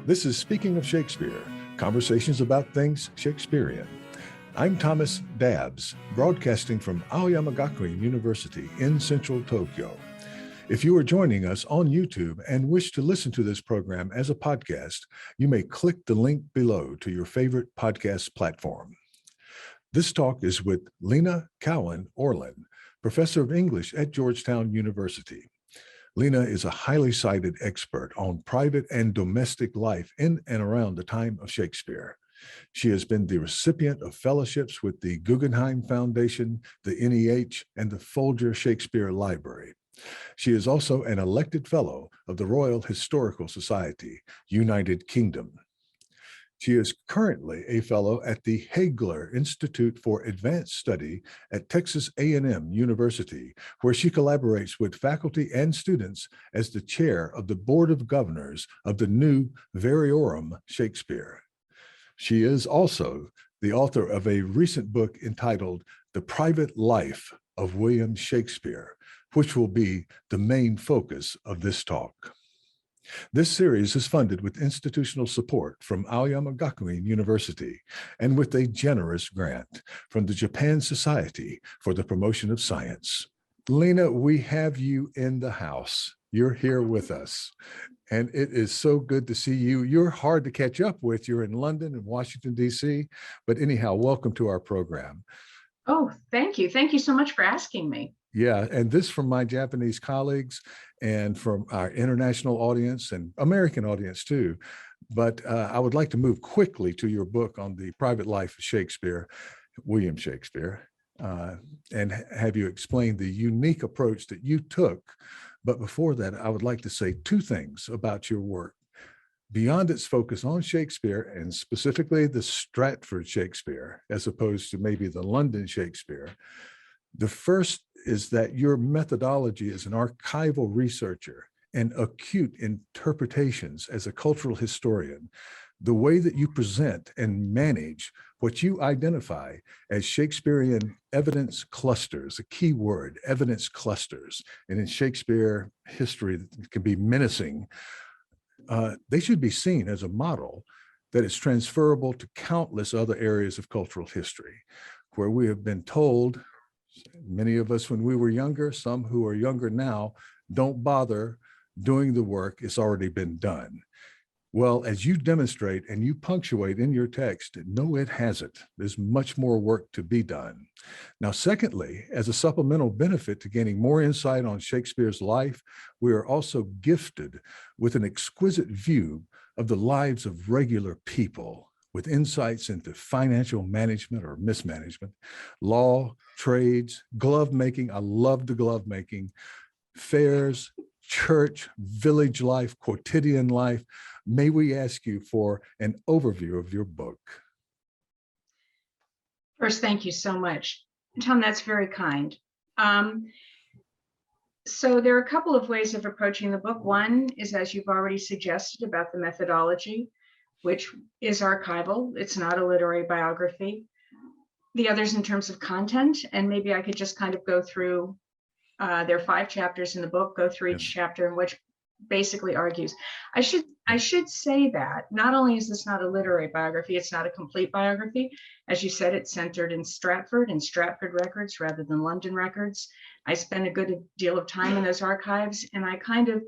This is Speaking of Shakespeare, conversations about things Shakespearean. I'm Thomas Dabbs, broadcasting from Aoyama Gakuen University in central Tokyo. If you are joining us on YouTube and wish to listen to this program as a podcast, you may click the link below to your favorite podcast platform. This talk is with Lena Cowen Orlin, professor of English at Georgetown University. Lena is a highly cited expert on private and domestic life in and around the time of Shakespeare. She has been the recipient of fellowships with the Guggenheim Foundation, the NEH, and the Folger Shakespeare Library. She is also an elected fellow of the Royal Historical Society, United Kingdom. She is currently a fellow at the Hagler Institute for Advanced Study at Texas A&M University, where she collaborates with faculty and students as the chair of the Board of Governors of the new Variorum Shakespeare. She is also the author of a recent book entitled The Private Life of William Shakespeare, which will be the main focus of this talk. This series is funded with institutional support from Aoyama Gakuen University and with a generous grant from the Japan Society for the Promotion of Science. Lena, we have you in the house. You're here with us, and it is so good to see you. You're hard to catch up with. You're in London and Washington, D.C., but anyhow, welcome to our program. Oh, thank you. Thank you so much for asking me. Yeah, and this from my Japanese colleagues and from our international audience and American audience too. But I would like to move quickly to your book on the private life of Shakespeare, William Shakespeare, and have you explain the unique approach that you took. But before that, I would like to say two things about your work. Beyond its focus on Shakespeare, and specifically the Stratford Shakespeare, as opposed to maybe the London Shakespeare, the first is that your methodology as an archival researcher and acute interpretations as a cultural historian, the way that you present and manage what you identify as Shakespearean evidence clusters, a key word, evidence clusters, and in Shakespeare history that can be menacing, they should be seen as a model that is transferable to countless other areas of cultural history, where we have been told, many of us when we were younger, some who are younger now, don't bother doing the work, it's already been done. Well, as you demonstrate and you punctuate in your text, no, it hasn't. There's much more work to be done. Now, secondly, as a supplemental benefit to gaining more insight on Shakespeare's life, we are also gifted with an exquisite view of the lives of regular people, with insights into financial management or mismanagement, law, trades, glove making. I love the glove making, fairs, church, village life, quotidian life. May we ask you for an overview of your book? First, thank you so much. Tom, that's very kind. So there are a couple of ways of approaching the book. One is, as you've already suggested, about the methodology, which is archival. It's not a literary biography. The others in terms of content, and maybe I could just kind of go through, there are 5 chapters in the book, go through each chapter in which basically argues. I should say that not only is this not a literary biography, it's not a complete biography. As you said, it's centered in Stratford and Stratford records rather than London records. I spent a good deal of time in those archives, and I kind of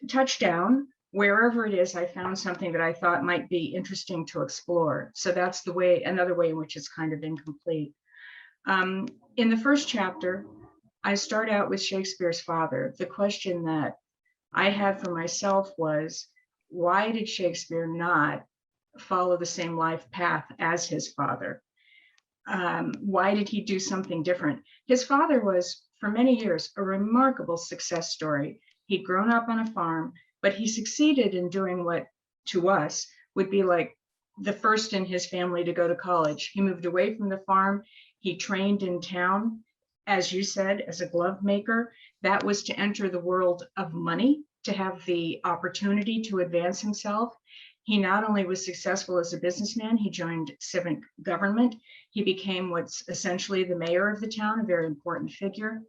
touched down wherever it is I found something that I thought might be interesting to explore. So that's the way, another way in which it's kind of incomplete. In the first chapter, I start out with Shakespeare's father. The question that I had for myself was, why did Shakespeare not follow the same life path as his father? Why did he do something different? His father was, for many years, a remarkable success story. He'd grown up on a farm, but he succeeded in doing what to us would be like the first in his family to go to college. He moved away from the farm. He trained in town, as you said, as a glove maker. That was to enter the world of money, to have the opportunity to advance himself. He not only was successful as a businessman, he joined civic government. He became what's essentially the mayor of the town, a very important figure.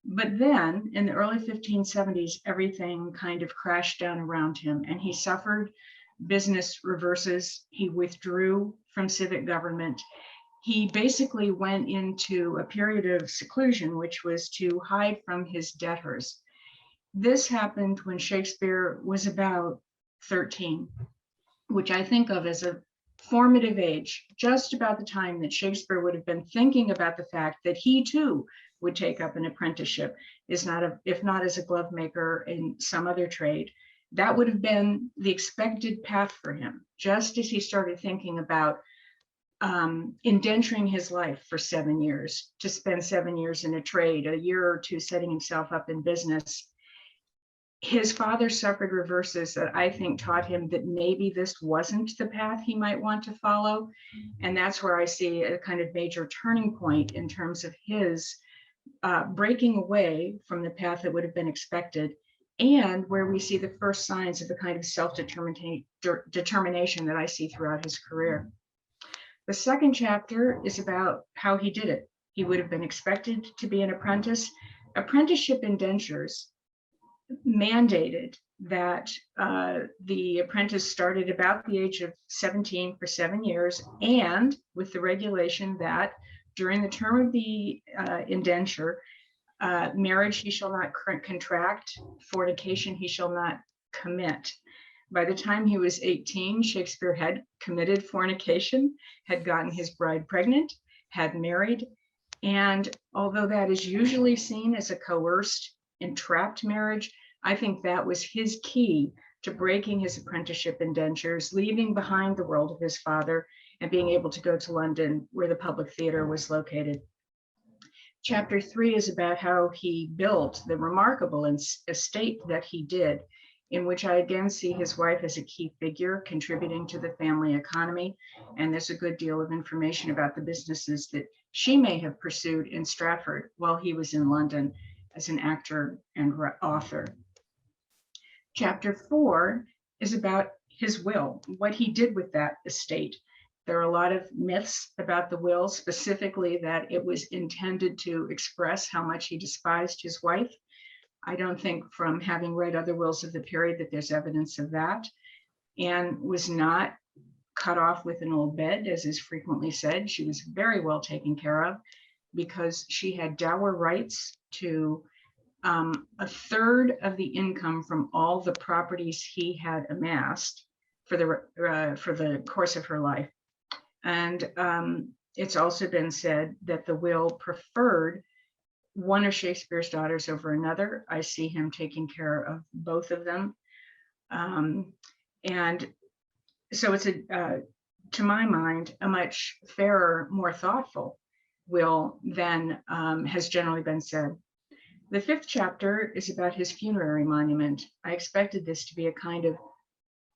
But then in the early 1570s, everything kind of crashed down around him, and he suffered business reverses. He withdrew from civic government. He basically went into a period of seclusion, which was to hide from his debtors. This happened when Shakespeare was about 13, which I think of as a formative age, just about the time that Shakespeare would have been thinking about the fact that he too would take up an apprenticeship, if not as a glove maker in some other trade. That would have been the expected path for him, just as he started thinking about indenturing his life for 7 years, to spend 7 years in a trade, a year or two setting himself up in business. His father suffered reverses that I think taught him that maybe this wasn't the path he might want to follow. And that's where I see a kind of major turning point in terms of his breaking away from the path that would have been expected, and where we see the first signs of the kind of self-determination that I see throughout his career. The second chapter is about how he did it. He would have been expected to be an apprentice. Apprenticeship indentures mandated that the apprentice started about the age of 17 for 7 years, and with the regulation that during the term of the indenture, marriage he shall not contract, fornication he shall not commit. By the time he was 18, Shakespeare had committed fornication, had gotten his bride pregnant, had married, and although that is usually seen as a coerced, entrapped marriage, I think that was his key to breaking his apprenticeship indentures, leaving behind the world of his father, and being able to go to London, where the public theater was located. Chapter 3 is about how he built the remarkable estate that he did, in which I again see his wife as a key figure contributing to the family economy. And there's a good deal of information about the businesses that she may have pursued in Stratford while he was in London as an actor and author. Chapter 4 is about his will, what he did with that estate. There are a lot of myths about the will, specifically that it was intended to express how much he despised his wife. I don't think, from having read other wills of the period, that there's evidence of that. Anne was not cut off with an old bed, as is frequently said. She was very well taken care of because she had dower rights to a third of the income from all the properties he had amassed for the course of her life. And it's also been said that the will preferred one of Shakespeare's daughters over another. I see him taking care of both of them. And so it's, to my mind, a much fairer, more thoughtful will than has generally been said. The 5th chapter is about his funerary monument. I expected this to be a kind of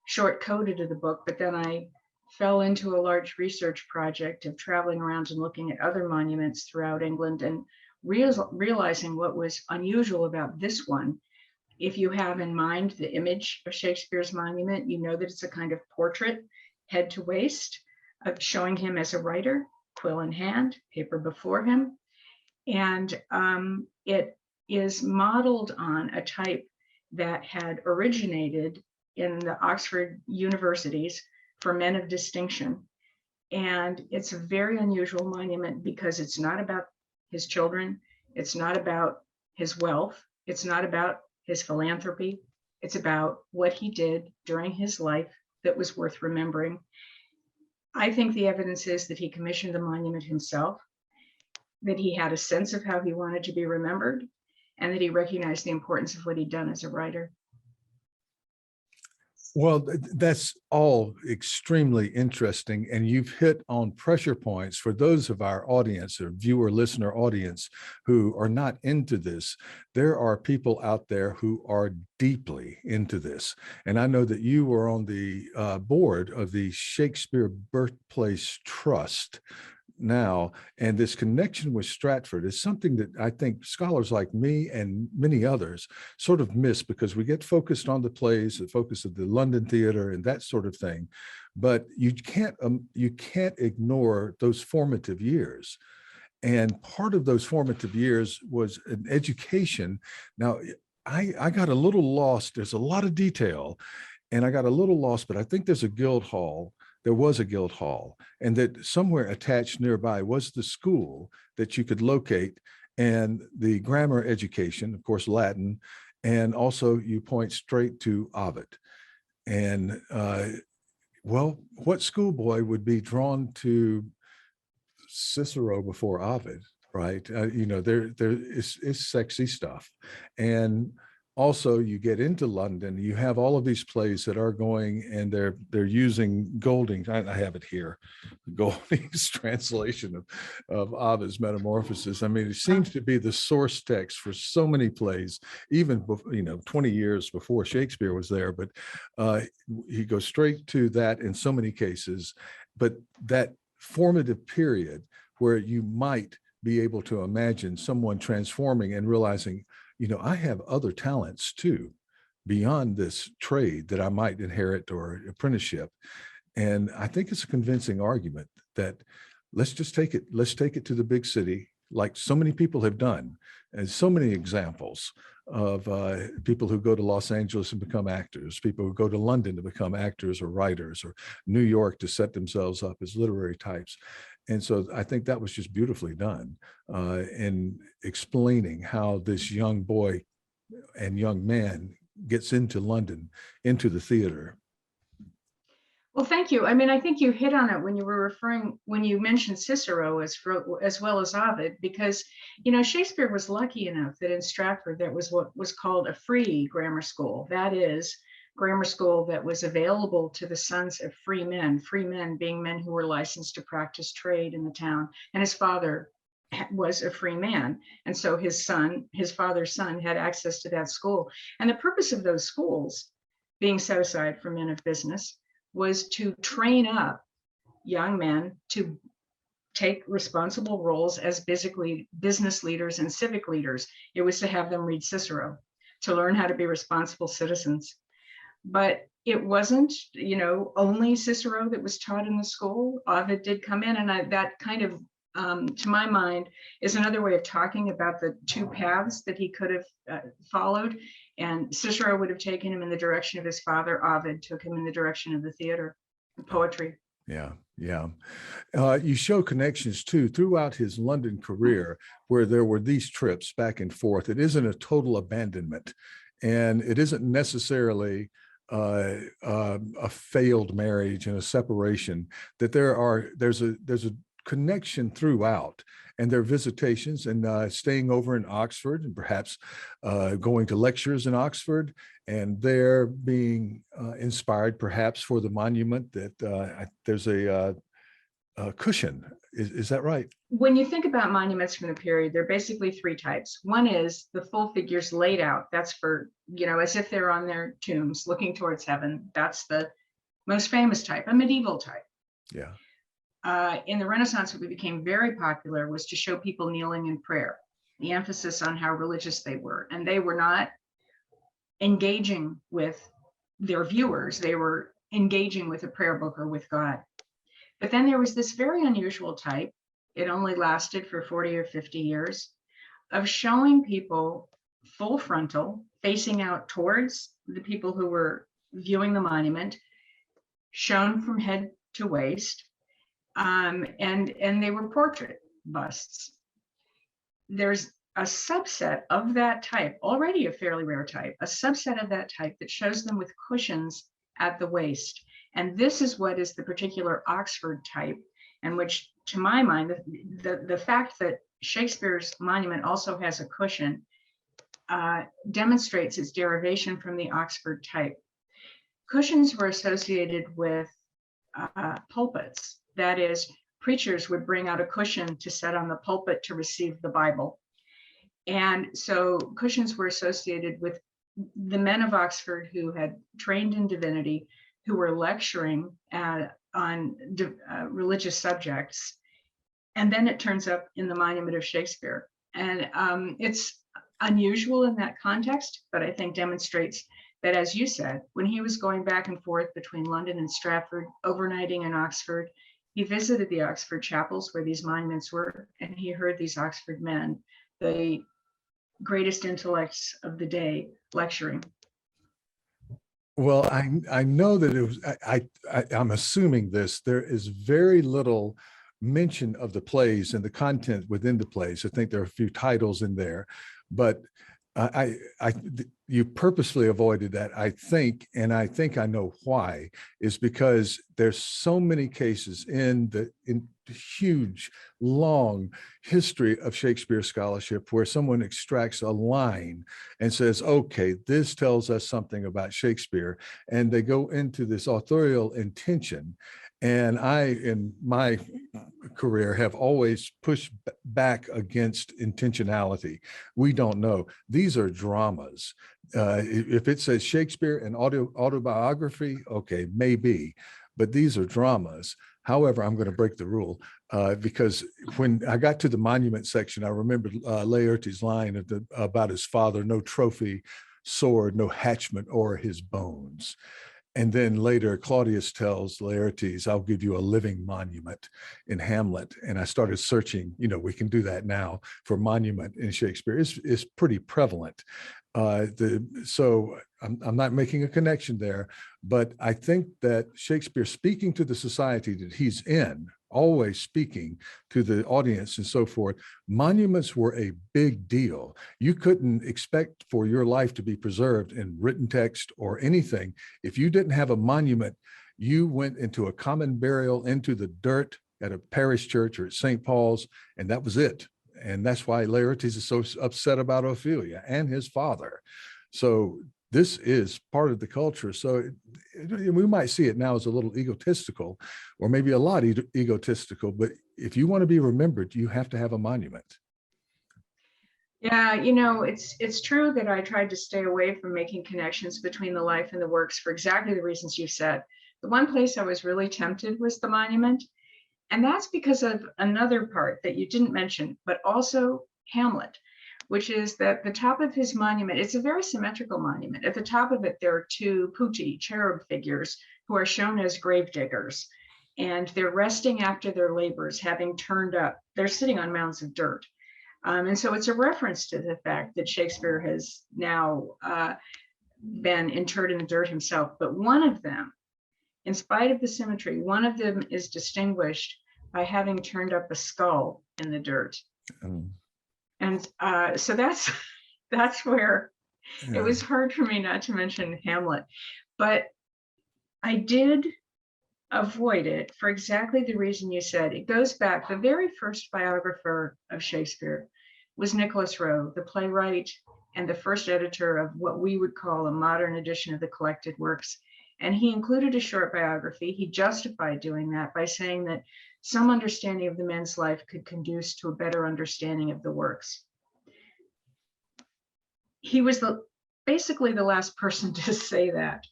short coda to the book, but then I fell into a large research project of traveling around and looking at other monuments throughout England and realizing what was unusual about this one. If you have in mind the image of Shakespeare's monument, you know that it's a kind of portrait, head to waist, of showing him as a writer, quill in hand, paper before him. And it is modeled on a type that had originated in the Oxford universities for men of distinction. And it's a very unusual monument because it's not about his children, it's not about his wealth, it's not about his philanthropy, it's about what he did during his life that was worth remembering. I think the evidence is that he commissioned the monument himself, that he had a sense of how he wanted to be remembered, and that he recognized the importance of what he'd done as a writer. Well, that's all extremely interesting. And you've hit on pressure points for those of our audience or viewer, listener audience who are not into this. There are people out there who are deeply into this. And I know that you were on the board of the Shakespeare Birthplace Trust now, and this connection with Stratford is something that I think scholars like me and many others sort of miss because we get focused on the plays, the focus of the London theater and that sort of thing, but you can't ignore those formative years. And part of those formative years was an education. Now, I got a little lost. There's a lot of detail. and I got a little lost, but I think there's a guild hall. There was a guild hall, and that somewhere attached nearby was the school that you could locate, and the grammar education, of course, Latin, and also you point straight to Ovid. And well, what schoolboy would be drawn to Cicero before Ovid, right? There is sexy stuff. And also you get into London, you have all of these plays that are going, and they're using Golding. I have it here, Golding's translation of Ovid's Metamorphoses. I mean, it seems to be the source text for so many plays, even 20 years before Shakespeare was there. But he goes straight to that in so many cases. But that formative period where you might be able to imagine someone transforming and realizing, I have other talents too, beyond this trade that I might inherit or apprenticeship. And I think it's a convincing argument that let's take it to the big city, like so many people have done, and so many examples of people who go to Los Angeles and become actors, people who go to London to become actors or writers, or New York to set themselves up as literary types. And so I think that was just beautifully done in explaining how this young boy and young man gets into London, into the theater. Well, thank you. I mean, I think you hit on it when you mentioned Cicero as well as Ovid, because, Shakespeare was lucky enough that in Stratford, there was what was called a free grammar school. That is, grammar school that was available to the sons of free men being men who were licensed to practice trade in the town. And his father was a free man. And so his father's son, had access to that school. And the purpose of those schools, being set aside for men of business, was to train up young men to take responsible roles as business leaders and civic leaders. It was to have them read Cicero, to learn how to be responsible citizens. But it wasn't, only Cicero that was taught in the school. Ovid did come in, and that kind of, to my mind, is another way of talking about the two paths that he could have followed. And Cicero would have taken him in the direction of his father. Ovid took him in the direction of the theater, the poetry. Yeah. You show connections too throughout his London career, where there were these trips back and forth. It isn't a total abandonment, and it isn't necessarily a failed marriage and a separation. That there's a connection throughout, and their visitations and staying over in Oxford, and perhaps going to lectures in Oxford, and they're being inspired perhaps for the monument that there's a cushion. Is that right? When you think about monuments from the period, there are basically three types. One is the full figures laid out. That's for, as if they're on their tombs looking towards heaven. That's the most famous type, a medieval type. Yeah. In the Renaissance, what became very popular was to show people kneeling in prayer, the emphasis on how religious they were. And they were not engaging with their viewers. They were engaging with a prayer book or with God. But then there was this very unusual type. It only lasted for 40 or 50 years, of showing people full frontal, facing out towards the people who were viewing the monument, shown from head to waist. And they were portrait busts. There's a subset of that type, already a fairly rare type, a subset of that type that shows them with cushions at the waist. And this is what is the particular Oxford type, and which, to my mind, the fact that Shakespeare's monument also has a cushion demonstrates its derivation from the Oxford type. Cushions were associated with pulpits. That is, preachers would bring out a cushion to set on the pulpit to receive the Bible. And so cushions were associated with the men of Oxford who had trained in divinity, who were lecturing on religious subjects. And then it turns up in the monument of Shakespeare. And it's unusual in that context, but I think demonstrates that, as you said, when he was going back and forth between London and Stratford, overnighting in Oxford, he visited the Oxford chapels where these monuments were, and he heard these Oxford men, the greatest intellects of the day, lecturing. Well, I know that it was, I'm assuming this, there is very little mention of the plays and the content within the plays. I think there are a few titles in there, but you purposely avoided that, I think, and I think I know why, is because there's so many cases in the huge, long history of Shakespeare scholarship where someone extracts a line and says, okay, this tells us something about Shakespeare, and they go into this authorial intention. And I, in my career, have always pushed back against intentionality. We don't know. These are dramas. If it says Shakespeare and autobiography, okay, maybe, but these are dramas. However, I'm going to break the rule because when I got to the monument section, I remembered Laertes' line about his father, no trophy, sword, no hatchment or his bones. And then later, Claudius tells Laertes, I'll give you a living monument in Hamlet. And I started searching, we can do that now for monument in Shakespeare. It's pretty prevalent. So I'm not making a connection there, but I think that Shakespeare, speaking to the society that he's in, always speaking to the audience and so forth, monuments were a big deal. You couldn't expect for your life to be preserved in written text or anything. If you didn't have a monument, you went into a common burial into the dirt at a parish church or at St. Paul's, and that was it. And that's why Laertes is so upset about Ophelia and his father. So this is part of the culture. So we might see it now as a little egotistical, or maybe a lot egotistical, but if you want to be remembered, you have to have a monument. Yeah, it's true that I tried to stay away from making connections between the life and the works for exactly the reasons you said. The one place I was really tempted was the monument. And that's because of another part that you didn't mention, but also Hamlet, which is that the top of his monument, it's a very symmetrical monument. At the top of it, there are two putti, cherub figures, who are shown as gravediggers. And they're resting after their labors, having turned up. They're sitting on mounds of dirt. And so it's a reference to the fact that Shakespeare has now been interred in the dirt himself. But one of them, in spite of the symmetry, one of them is distinguished by having turned up a skull in the dirt. And so that's where it was hard for me not to mention Hamlet. But I did avoid it for exactly the reason you said. It goes back, the very first biographer of Shakespeare was Nicholas Rowe, the playwright and the first editor of what we would call a modern edition of the collected works. And he included a short biography. He justified doing that by saying that some understanding of the man's life could conduce to a better understanding of the works. He was basically the last person to say that,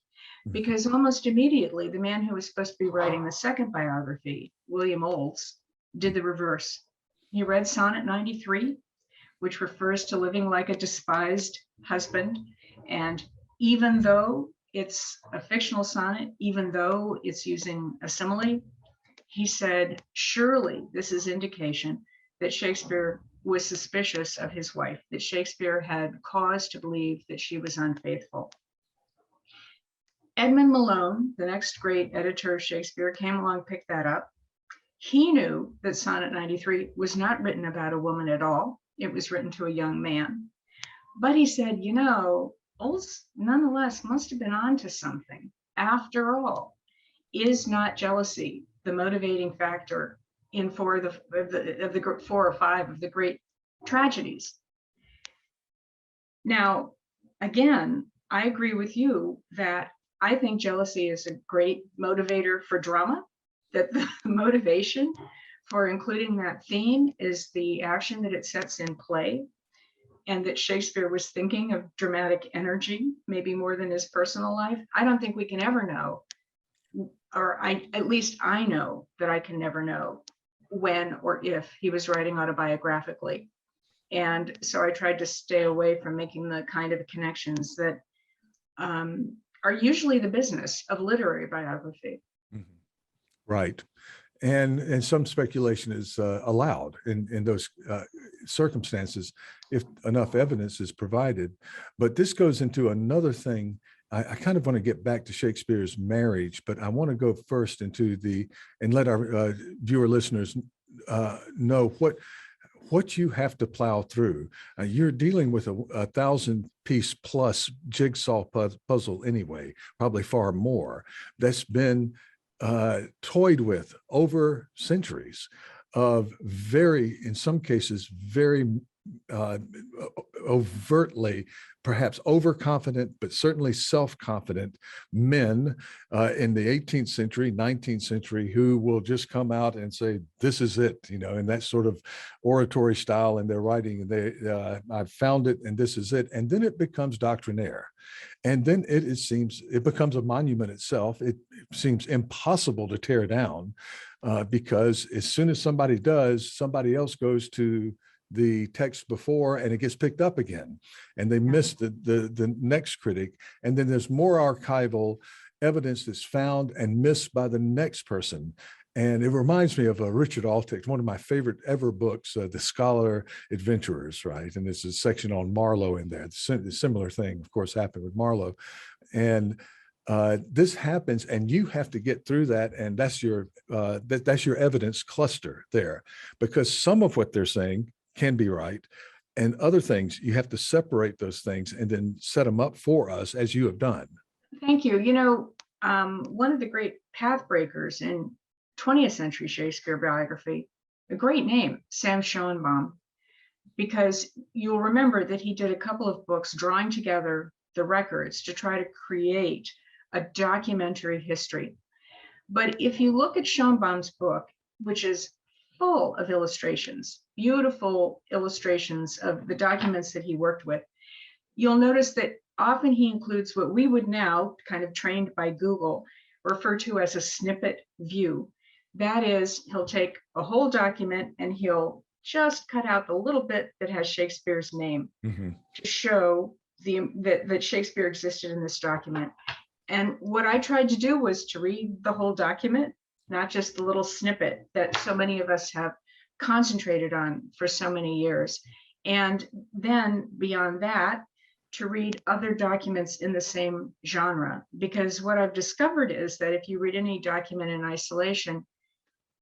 because almost immediately, the man who was supposed to be writing the second biography, William Olds, did the reverse. He read Sonnet 93, which refers to living like a despised husband. And even though it's a fictional sonnet, even though it's using a simile, he said, surely this is indication that Shakespeare was suspicious of his wife, that Shakespeare had cause to believe that she was unfaithful. Edmund Malone, the next great editor of Shakespeare, came along, picked that up. He knew that Sonnet 93 was not written about a woman at all. It was written to a young man. But he said, Olds nonetheless must have been onto something. After all, is not jealousy the motivating factor in four or five of the great tragedies? Now, again, I agree with you that I think jealousy is a great motivator for drama, that the motivation for including that theme is the action that it sets in play, and that Shakespeare was thinking of dramatic energy, maybe more than his personal life. I don't think we can ever know, or at least I know that I can never know when or if he was writing autobiographically. And so I tried to stay away from making the kind of connections that are usually the business of literary biography. Right. And some speculation is allowed in those circumstances if enough evidence is provided. But this goes into another thing I kind of want to get back to Shakespeare's marriage, but I want to go first into and let our viewer listeners know what you have to plow through. You're dealing with a 1,000-piece plus jigsaw puzzle anyway, probably far more, that's been toyed with over centuries of in some cases, very overtly, perhaps overconfident, but certainly self-confident men in the 18th century, 19th century, who will just come out and say, this is it, in that sort of oratory style in their writing. And I've found it and this is it. And then it becomes doctrinaire. And then it seems it becomes a monument itself. It seems impossible to tear down because as soon as somebody does, somebody else goes to the text before and it gets picked up again, and they miss the next critic. And then there's more archival evidence that's found and missed by the next person. And it reminds me of Richard Altick, one of my favorite ever books, The Scholar Adventurers, right? And there's a section on Marlowe in there. The similar thing, of course, happened with Marlowe. And this happens, and you have to get through that, and that's your evidence cluster there, because some of what they're saying can be right, and other things you have to separate those things and then set them up for us as you have done. Thank you. One of the great path breakers in 20th century Shakespeare biography, a great name, Sam Schoenbaum, because you'll remember that he did a couple of books drawing together the records to try to create a documentary history. But if you look at Schoenbaum's book, which is full of illustrations, beautiful illustrations of the documents that he worked with, you'll notice that often he includes what we would now, kind of trained by Google, refer to as a snippet view. That is, he'll take a whole document and he'll just cut out the little bit that has Shakespeare's name to show that Shakespeare existed in this document. And what I tried to do was to read the whole document, not just the little snippet that so many of us have concentrated on for so many years. And then beyond that, to read other documents in the same genre. Because what I've discovered is that if you read any document in isolation,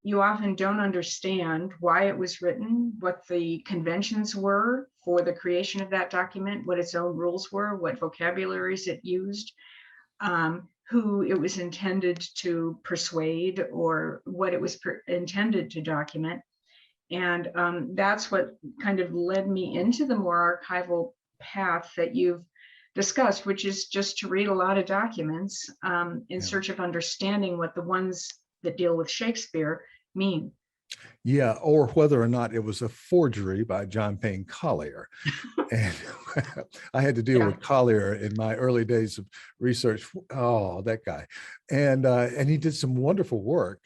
you often don't understand why it was written, what the conventions were for the creation of that document, what its own rules were, what vocabularies it used, who it was intended to persuade, or what it was intended to document. And that's what kind of led me into the more archival path that you've discussed, which is just to read a lot of documents in search of understanding what the ones that deal with Shakespeare mean. Yeah, or whether or not it was a forgery by John Payne Collier. And I had to deal with Collier in my early days of research. Oh, that guy. And he did some wonderful work,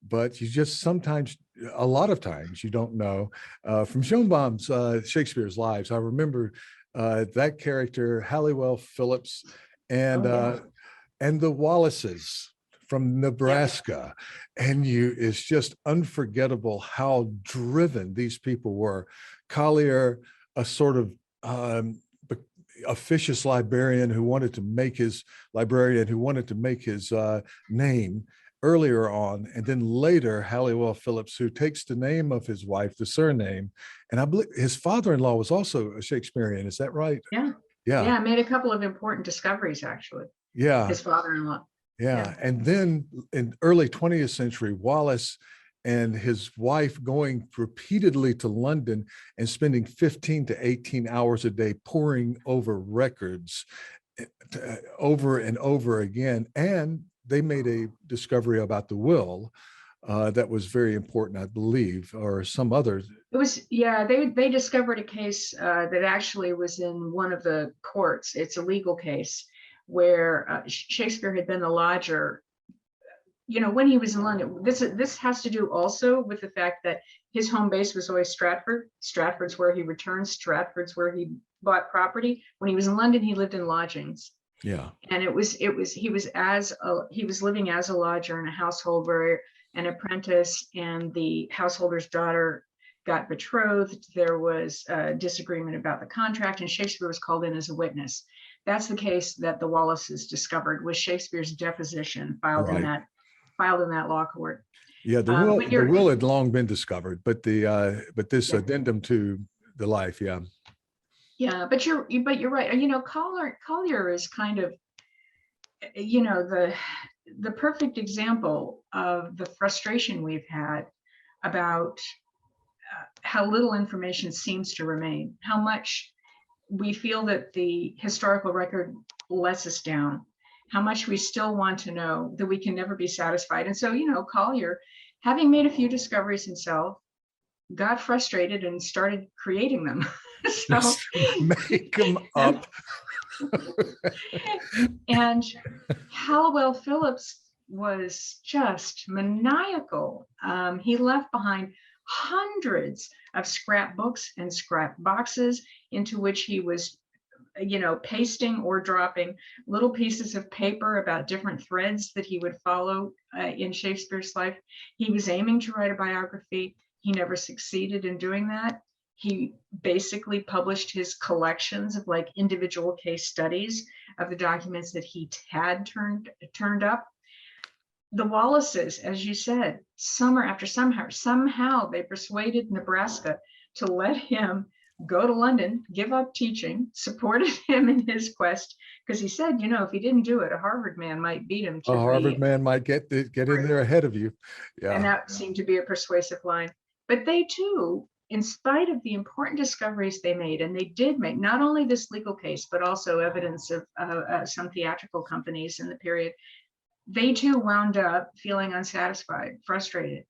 but you just sometimes, a lot of times, you don't know. From Schoenbaum's Shakespeare's Lives, I remember that character, Halliwell Phillips, and the Wallaces from Nebraska. And it's just unforgettable how driven these people were. Collier, a sort of officious librarian who wanted to make his name earlier on, and then later Halliwell Phillips, who takes the name of his wife, the surname, and I believe his father-in-law was also a Shakespearean. Is that right? Yeah, made a couple of important discoveries, actually. His father-in-law. And then in early 20th century, Wallace and his wife going repeatedly to London and spending 15 to 18 hours a day poring over records over and over again. And they made a discovery about the will that was very important, I believe, or some others. It was, they discovered a case that actually was in one of the courts. It's a legal case where Shakespeare had been the lodger, when he was in London. This has to do also with the fact that his home base was always Stratford. Stratford's where he returns. Stratford's where he bought property. When he was in London, he lived in lodgings. Yeah. And he was living as a lodger in a household where an apprentice and the householder's daughter got betrothed. There was a disagreement about the contract, and Shakespeare was called in as a witness. That's the case that the Wallaces discovered, was Shakespeare's deposition filed in Right. that law court. Yeah, the will had long been discovered, but this addendum to the life, yeah. Yeah, but you're right. You know, Collier is kind of, you know, the perfect example of the frustration we've had about how little information seems to remain, how much we feel that the historical record lets us down, how much we still want to know, that we can never be satisfied. And so, you know, Collier, having made a few discoveries himself, got frustrated and started creating them. So make them up. And Hallowell Phillips was just maniacal. He left behind hundreds of scrapbooks and scrap boxes into which he was, you know, pasting or dropping little pieces of paper about different threads that he would follow in Shakespeare's life. He was aiming to write a biography. He never succeeded in doing that. He basically published his collections of like individual case studies of the documents that he had turned up. The Wallaces, as you said, summer after summer, somehow they persuaded Nebraska to let him go to London, give up teaching, supported him in his quest, because he said, you know, if he didn't do it, a Harvard man might beat him. A Harvard man might get in there ahead of you. Yeah. And that seemed to be a persuasive line. But they too, in spite of the important discoveries they made, and they did make not only this legal case, but also evidence of some theatrical companies in the period, they too wound up feeling unsatisfied, frustrated.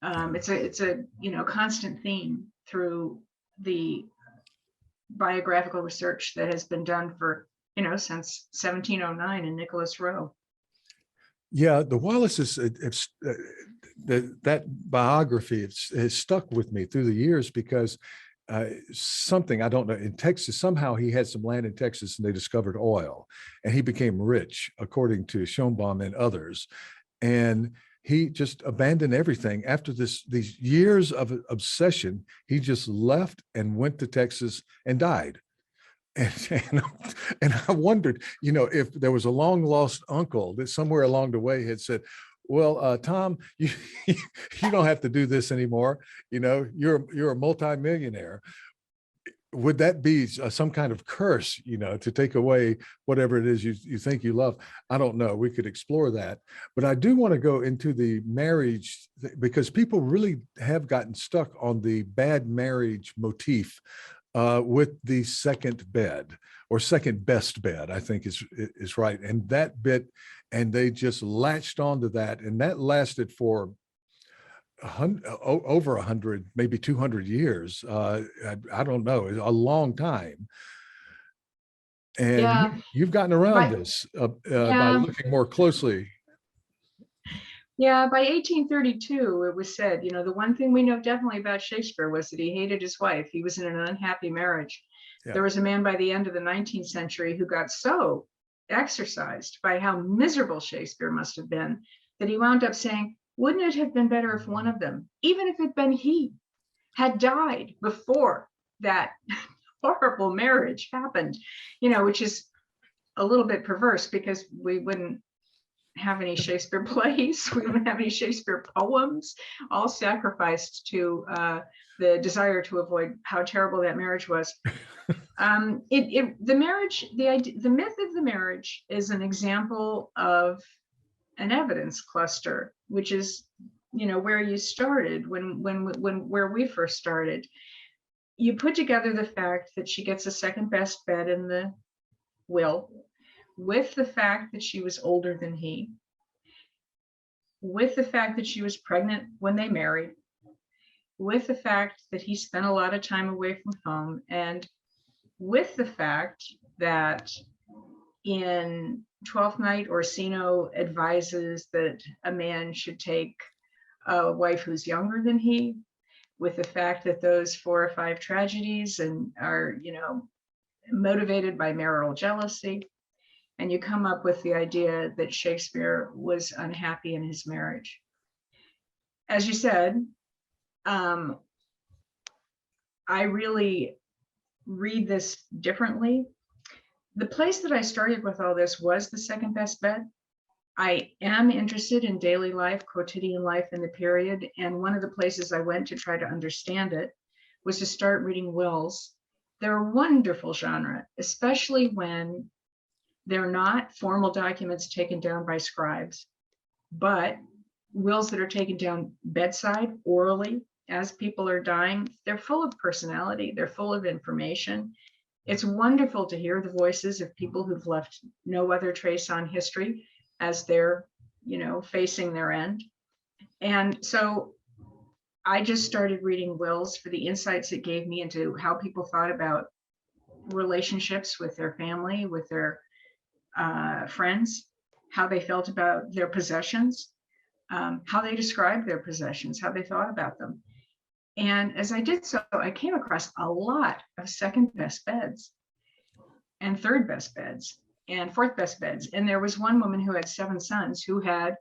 It's a you know, constant theme through the biographical research that has been done for, you know, since 1709 in Nicholas Rowe. Yeah, the Wallaces, that biography has stuck with me through the years because something, I don't know, in Texas, somehow he had some land in Texas and they discovered oil and he became rich, according to Schoenbaum and others. And he just abandoned everything after these years of obsession. He just left and went to Texas and died. And I wondered, you know, if there was a long lost uncle that somewhere along the way had said, well, Tom, you don't have to do this anymore. You know, you're a multimillionaire. Would that be some kind of curse, you know, to take away whatever it is you think you love? I don't know. We could explore that. But I do want to go into the marriage, because people really have gotten stuck on the bad marriage motif with the second bed, or second best bed, I think is right. And that bit, and they just latched onto that, and that lasted for over 100, maybe 200 years. I don't know, a long time. And Yeah, you've gotten around this by looking more closely. Yeah, by 1832, it was said, you know, the one thing we know definitely about Shakespeare was that he hated his wife. He was in an unhappy marriage. Yeah. There was a man by the end of the 19th century who got so exercised by how miserable Shakespeare must have been that he wound up saying, wouldn't it have been better if one of them, even if it'd been he, had died before that horrible marriage happened, you know, which is a little bit perverse because we wouldn't have any Shakespeare plays, we wouldn't have any Shakespeare poems, all sacrificed to the desire to avoid how terrible that marriage was. The marriage, the myth of the marriage is an example of an evidence cluster, which is, you know, where you started where we first started. You put together the fact that she gets a second best bed in the will, with the fact that she was older than he, with the fact that she was pregnant when they married, with the fact that he spent a lot of time away from home, and with the fact that in Twelfth Night Orsino advises that a man should take a wife who's younger than he, with the fact that those 4 or 5 tragedies and are, you know, motivated by marital jealousy. And you come up with the idea that Shakespeare was unhappy in his marriage. As you said, I really read this differently the place that I started with all this was the second best bet. I am interested in daily life, quotidian life in the period. And one of the places I went to try to understand it was to start reading wills. They're a wonderful genre, especially when they're not formal documents taken down by scribes, but wills that are taken down bedside, orally, as people are dying. They're full of personality. They're full of information. It's wonderful to hear the voices of people who've left no other trace on history as they're, facing their end. And so I just started reading wills for the insights it gave me into how people thought about relationships with their family, with their friends, how they felt about their possessions, how they described their possessions, how they thought about them. And as I did so, I came across a lot of second best beds and third best beds and fourth best beds. And there was one woman who had 7 sons who had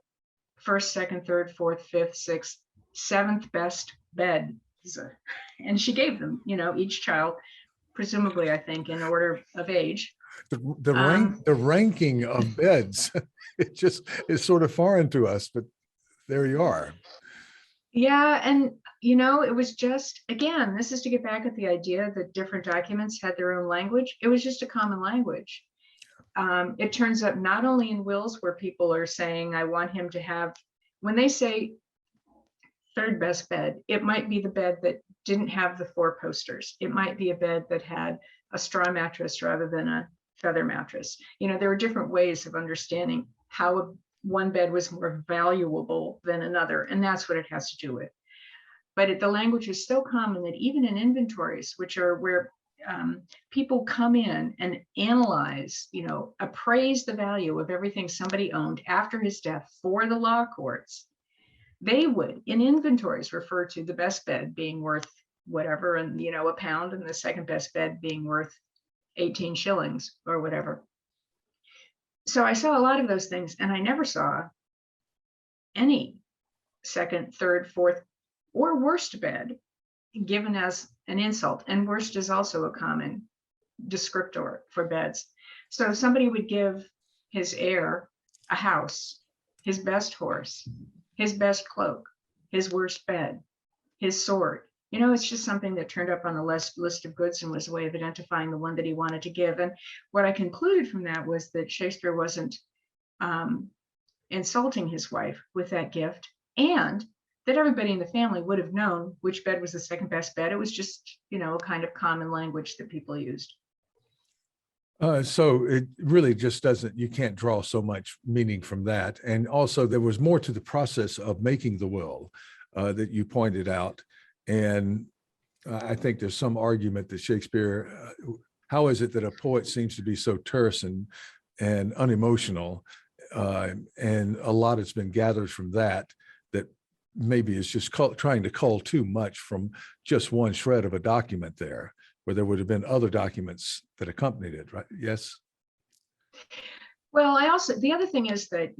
first, second, third, fourth, fifth, sixth, seventh best bed. And she gave them, each child, presumably, I think, in order of age. The ranking of beds, it just is sort of foreign to us, but there you are. Yeah. And, it was just, again, this is to get back at the idea that different documents had their own language. It was just a common language. It turns up not only in wills where people are saying, I want him to have, when they say third best bed, it might be the bed that didn't have the 4 posters. It might be a bed that had a straw mattress rather than a feather mattress. There were different ways of understanding how one bed was more valuable than another, and that's what it has to do with. But the language is so common that even in inventories, which are where people come in and analyze, appraise the value of everything somebody owned after his death for the law courts, they would, in inventories, refer to the best bed being worth whatever, and a pound, and the second best bed being worth 18 shillings or whatever. So I saw a lot of those things, and I never saw any second, third, fourth, or worst bed given as an insult. And worst is also a common descriptor for beds. So somebody would give his heir a house, his best horse, his best cloak, his worst bed, his sword. It's just something that turned up on the list of goods and was a way of identifying the one that he wanted to give. And what I concluded from that was that Shakespeare wasn't insulting his wife with that gift, and that everybody in the family would have known which bed was the second best bed. It was just, a kind of common language that people used. So it really just you can't draw so much meaning from that. And also there was more to the process of making the will that you pointed out. And I think there's some argument that Shakespeare, how is it that a poet seems to be so terse and unemotional? And a lot has been gathered from that maybe is just trying to cull too much from just one shred of a document there, where there would have been other documents that accompanied it, right? Yes. Well, the other thing is that,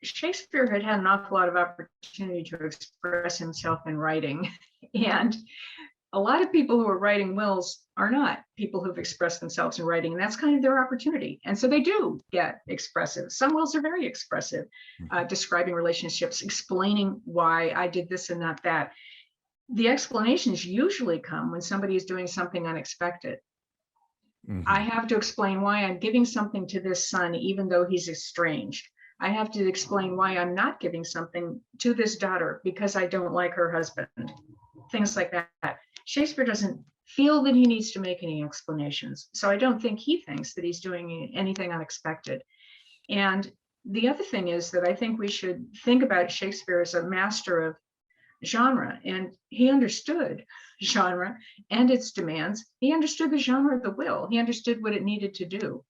Shakespeare had an awful lot of opportunity to express himself in writing. And a lot of people who are writing wills are not people who've expressed themselves in writing, and that's kind of their opportunity. And so they do get expressive. Some wills are very expressive, describing relationships, explaining why I did this and not that. The explanations usually come when somebody is doing something unexpected. Mm-hmm. I have to explain why I'm giving something to this son, even though he's estranged. I have to explain why I'm not giving something to this daughter because I don't like her husband. Things like that. Shakespeare doesn't feel that he needs to make any explanations. So I don't think he thinks that he's doing anything unexpected. And the other thing is that I think we should think about Shakespeare as a master of genre, and he understood genre and its demands. He understood the genre of the will. He understood what it needed to do.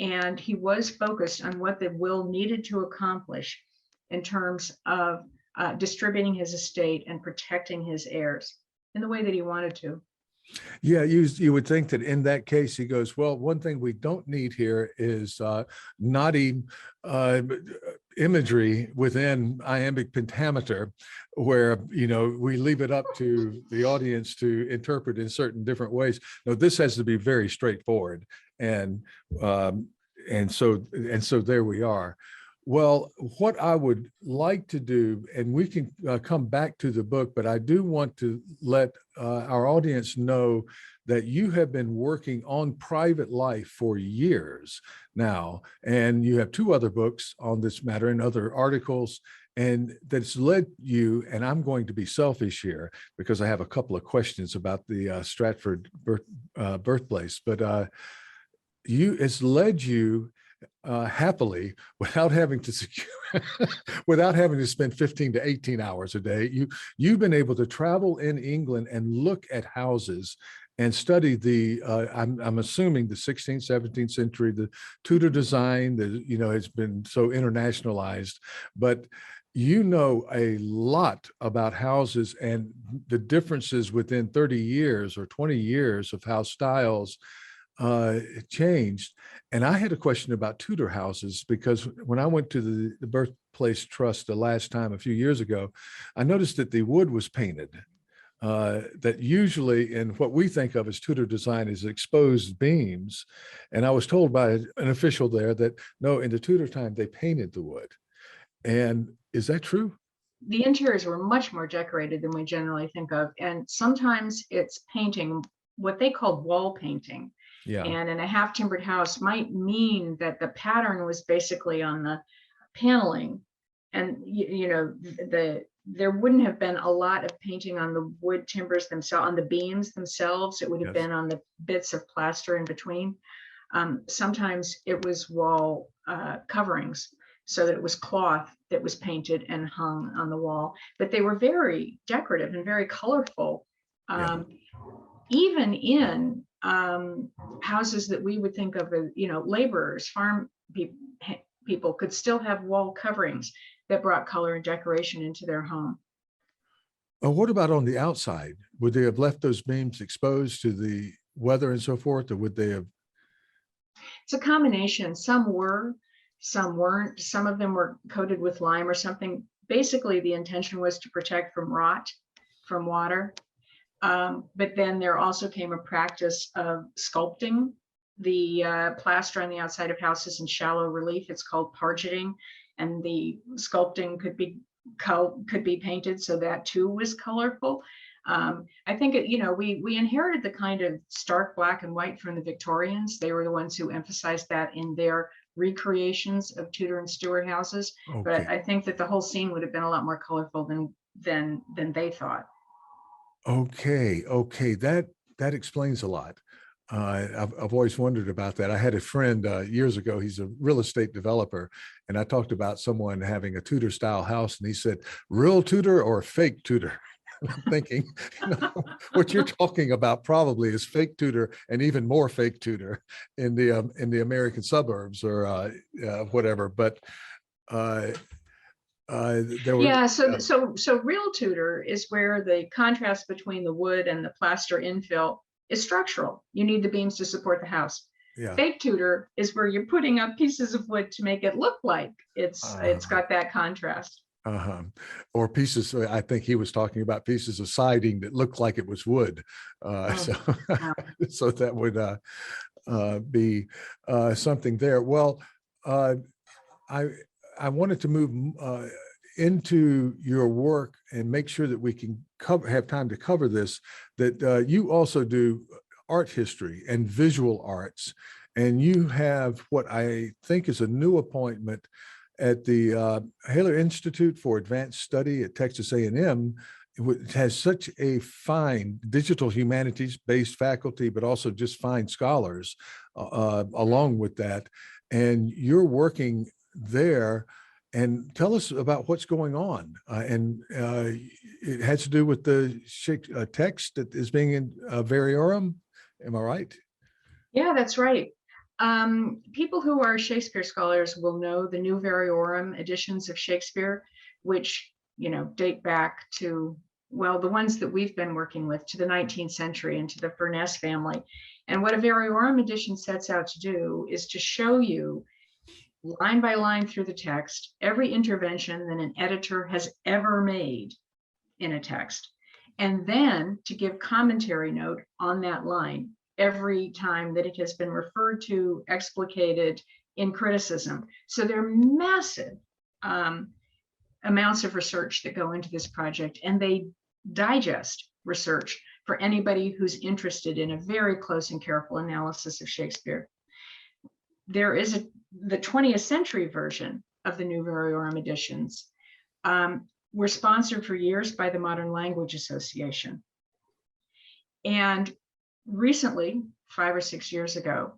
And he was focused on what the will needed to accomplish in terms of distributing his estate and protecting his heirs in the way that he wanted to. Yeah, you would think that in that case, he goes, well, one thing we don't need here is naughty imagery within iambic pentameter, where we leave it up to the audience to interpret in certain different ways. No, this has to be very straightforward, and so there we are. Well, what I would like to do, and we can come back to the book, but I do want to let our audience know that you have been working on private life for years now, and you have 2 other books on this matter and other articles, and that's led you, and I'm going to be selfish here because I have a couple of questions about the Stratford birthplace, but it's led you happily, without having to without having to spend 15 to 18 hours a day. You've been able to travel in England and look at houses and study the I'm assuming the 16th, 17th century, the Tudor design that has been so internationalized, but a lot about houses and the differences within 30 years or 20 years of how styles changed. And I had a question about Tudor houses, because when I went to the Birthplace Trust the last time a few years ago, I noticed that the wood was painted. That usually in what we think of as Tudor design is exposed beams. And I was told by an official there that no, in the Tudor time, they painted the wood. And is that true? The interiors were much more decorated than we generally think of. And sometimes it's painting, what they called wall painting. Yeah. And in a half timbered house might mean that the pattern was basically on the paneling, and there wouldn't have been a lot of painting on the wood timbers themselves, on the beams themselves. It would have been on the bits of plaster in between. Sometimes it was wall coverings, so that it was cloth that was painted and hung on the wall, but they were very decorative and very colorful. Even in houses that we would think of as, laborers, farm people could still have wall coverings that brought color and decoration into their home. What about on the outside? Would they have left those beams exposed to the weather and so forth, or would they have? It's a combination. Some were, some weren't. Some of them were coated with lime or something. Basically, the intention was to protect from rot, from water. But then there also came a practice of sculpting the plaster on the outside of houses in shallow relief. It's called pargeting, and the sculpting could be painted, so that too was colorful. I think we inherited the kind of stark black and white from the Victorians. They were the ones who emphasized that in their recreations of Tudor and Stuart houses. Okay. But I think that the whole scene would have been a lot more colorful than they thought. Okay, that explains a lot. I've always wondered about that. I had a friend years ago, he's a real estate developer, and I talked about someone having a Tudor style house, and he said, real Tudor or fake Tudor? I'm thinking, what you're talking about probably is fake Tudor, and even more fake Tudor in the American suburbs or whatever. But there were, so real Tudor is where the contrast between the wood and the plaster infill is structural. You need the beams to support the house. Yeah. Fake Tudor is where you're putting up pieces of wood to make it look like it's got that contrast. Or pieces, I think he was talking about pieces of siding that looked like it was wood. So that would be something there. Well, I wanted to move into your work and make sure that we can have time to cover this, that you also do art history and visual arts. And you have what I think is a new appointment at the Hagler Institute for Advanced Study at Texas A&M. It has such a fine digital humanities-based faculty, but also just fine scholars along with that. And you're working there. And tell us about what's going on. And it has to do with the text that is being in Variorum. Am I right? Yeah, that's right. People who are Shakespeare scholars will know the new Variorum editions of Shakespeare, which date back to, well, the ones that we've been working with, to the 19th century and to the Furness family. And what a Variorum edition sets out to do is to show you line by line through the text, every intervention that an editor has ever made in a text, and then to give commentary note on that line every time that it has been referred to, explicated in criticism. So there are massive amounts of research that go into this project, and they digest research for anybody who's interested in a very close and careful analysis of Shakespeare. There is the 20th century version of the new Variorum editions were sponsored for years by the Modern Language Association. And recently, 5 or 6 years ago,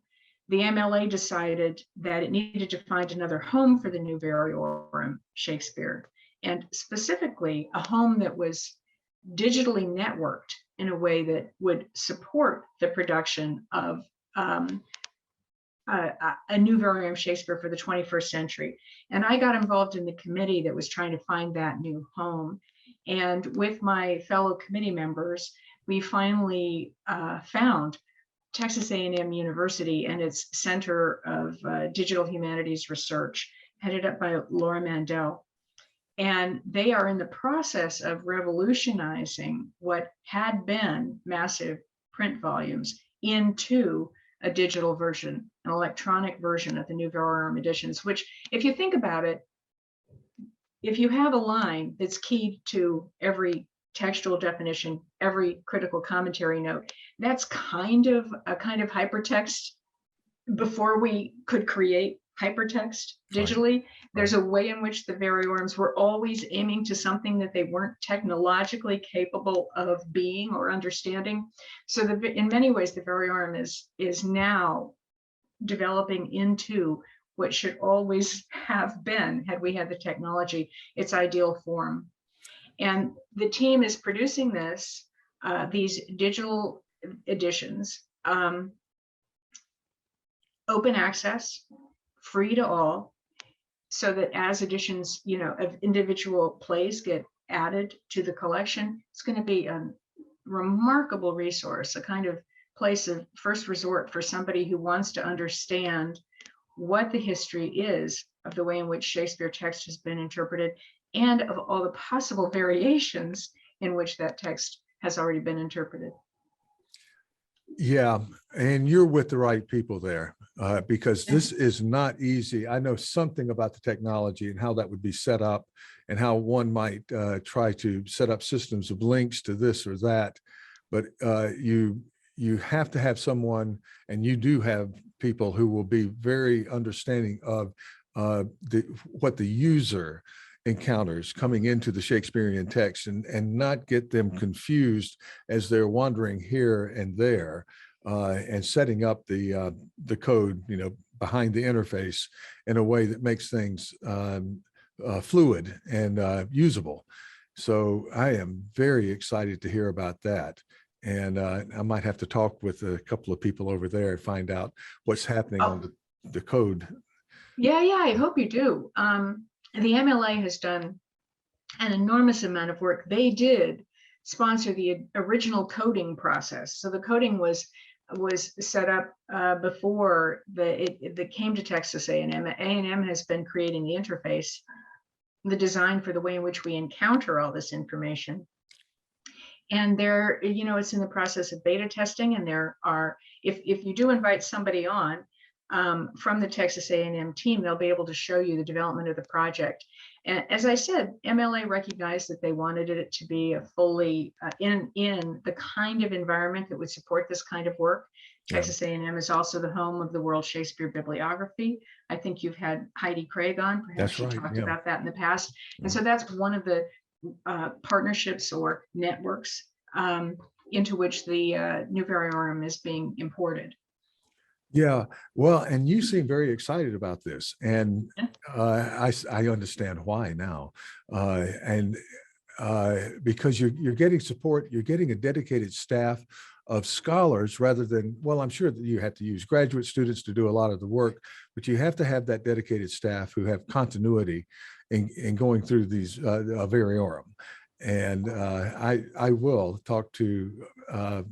the MLA decided that it needed to find another home for the new Variorum Shakespeare, and specifically a home that was digitally networked in a way that would support the production of a new Variorum Shakespeare for the 21st century. And I got involved in the committee that was trying to find that new home. And with my fellow committee members, we finally found Texas A&M University and its Center of Digital Humanities Research, headed up by Laura Mandel. And they are in the process of revolutionizing what had been massive print volumes into a digital version, an electronic version of the new Variorum editions, which, if you think about it, if you have a line that's keyed to every textual definition, every critical commentary note, that's kind of a kind of hypertext. Before we could create hypertext digitally, right. There's a way in which the Variorums were always aiming to something that they weren't technologically capable of being or understanding. So in many ways, the Variorum is now developing into what should always have been, had we had the technology, its ideal form. And the team is producing these digital editions, open access, free to all, so that as editions, of individual plays get added to the collection, it's going to be a remarkable resource, a kind of place of first resort for somebody who wants to understand what the history is of the way in which Shakespeare text has been interpreted, and of all the possible variations in which that text has already been interpreted. Yeah, and you're with the right people there, because this is not easy. I know something about the technology and how that would be set up, and how one might try to set up systems of links to this or that, but you have to have someone, and you do have people who will be very understanding of what the user encounters coming into the Shakespearean text, and not get them confused as they're wandering here and there, and setting up the code, behind the interface in a way that makes things fluid and usable. So I am very excited to hear about that. And I might have to talk with a couple of people over there and find out what's happening on the code. Yeah, I hope you do. The MLA has done an enormous amount of work. They did sponsor the original coding process. So the coding was set up before it came to Texas A&M. A&M has been creating the interface, the design for the way in which we encounter all this information. And there, it's in the process of beta testing. And there are, if you do invite somebody on from the Texas A&M team, they'll be able to show you the development of the project. And as I said, MLA recognized that they wanted it to be a fully in the kind of environment that would support this kind of work. Yeah. Texas A&M is also the home of the World Shakespeare Bibliography. I think you've had Heidi Craig on. Perhaps she talked about that in the past. And so that's one of the partnerships or networks into which the new Variorum is being imported. Yeah, well, and you seem very excited about this, and I understand why now, because you're getting support, you're getting a dedicated staff of scholars rather than, well, I'm sure that you have to use graduate students to do a lot of the work, but you have to have that dedicated staff who have continuity in going through these Variorum. And I will talk to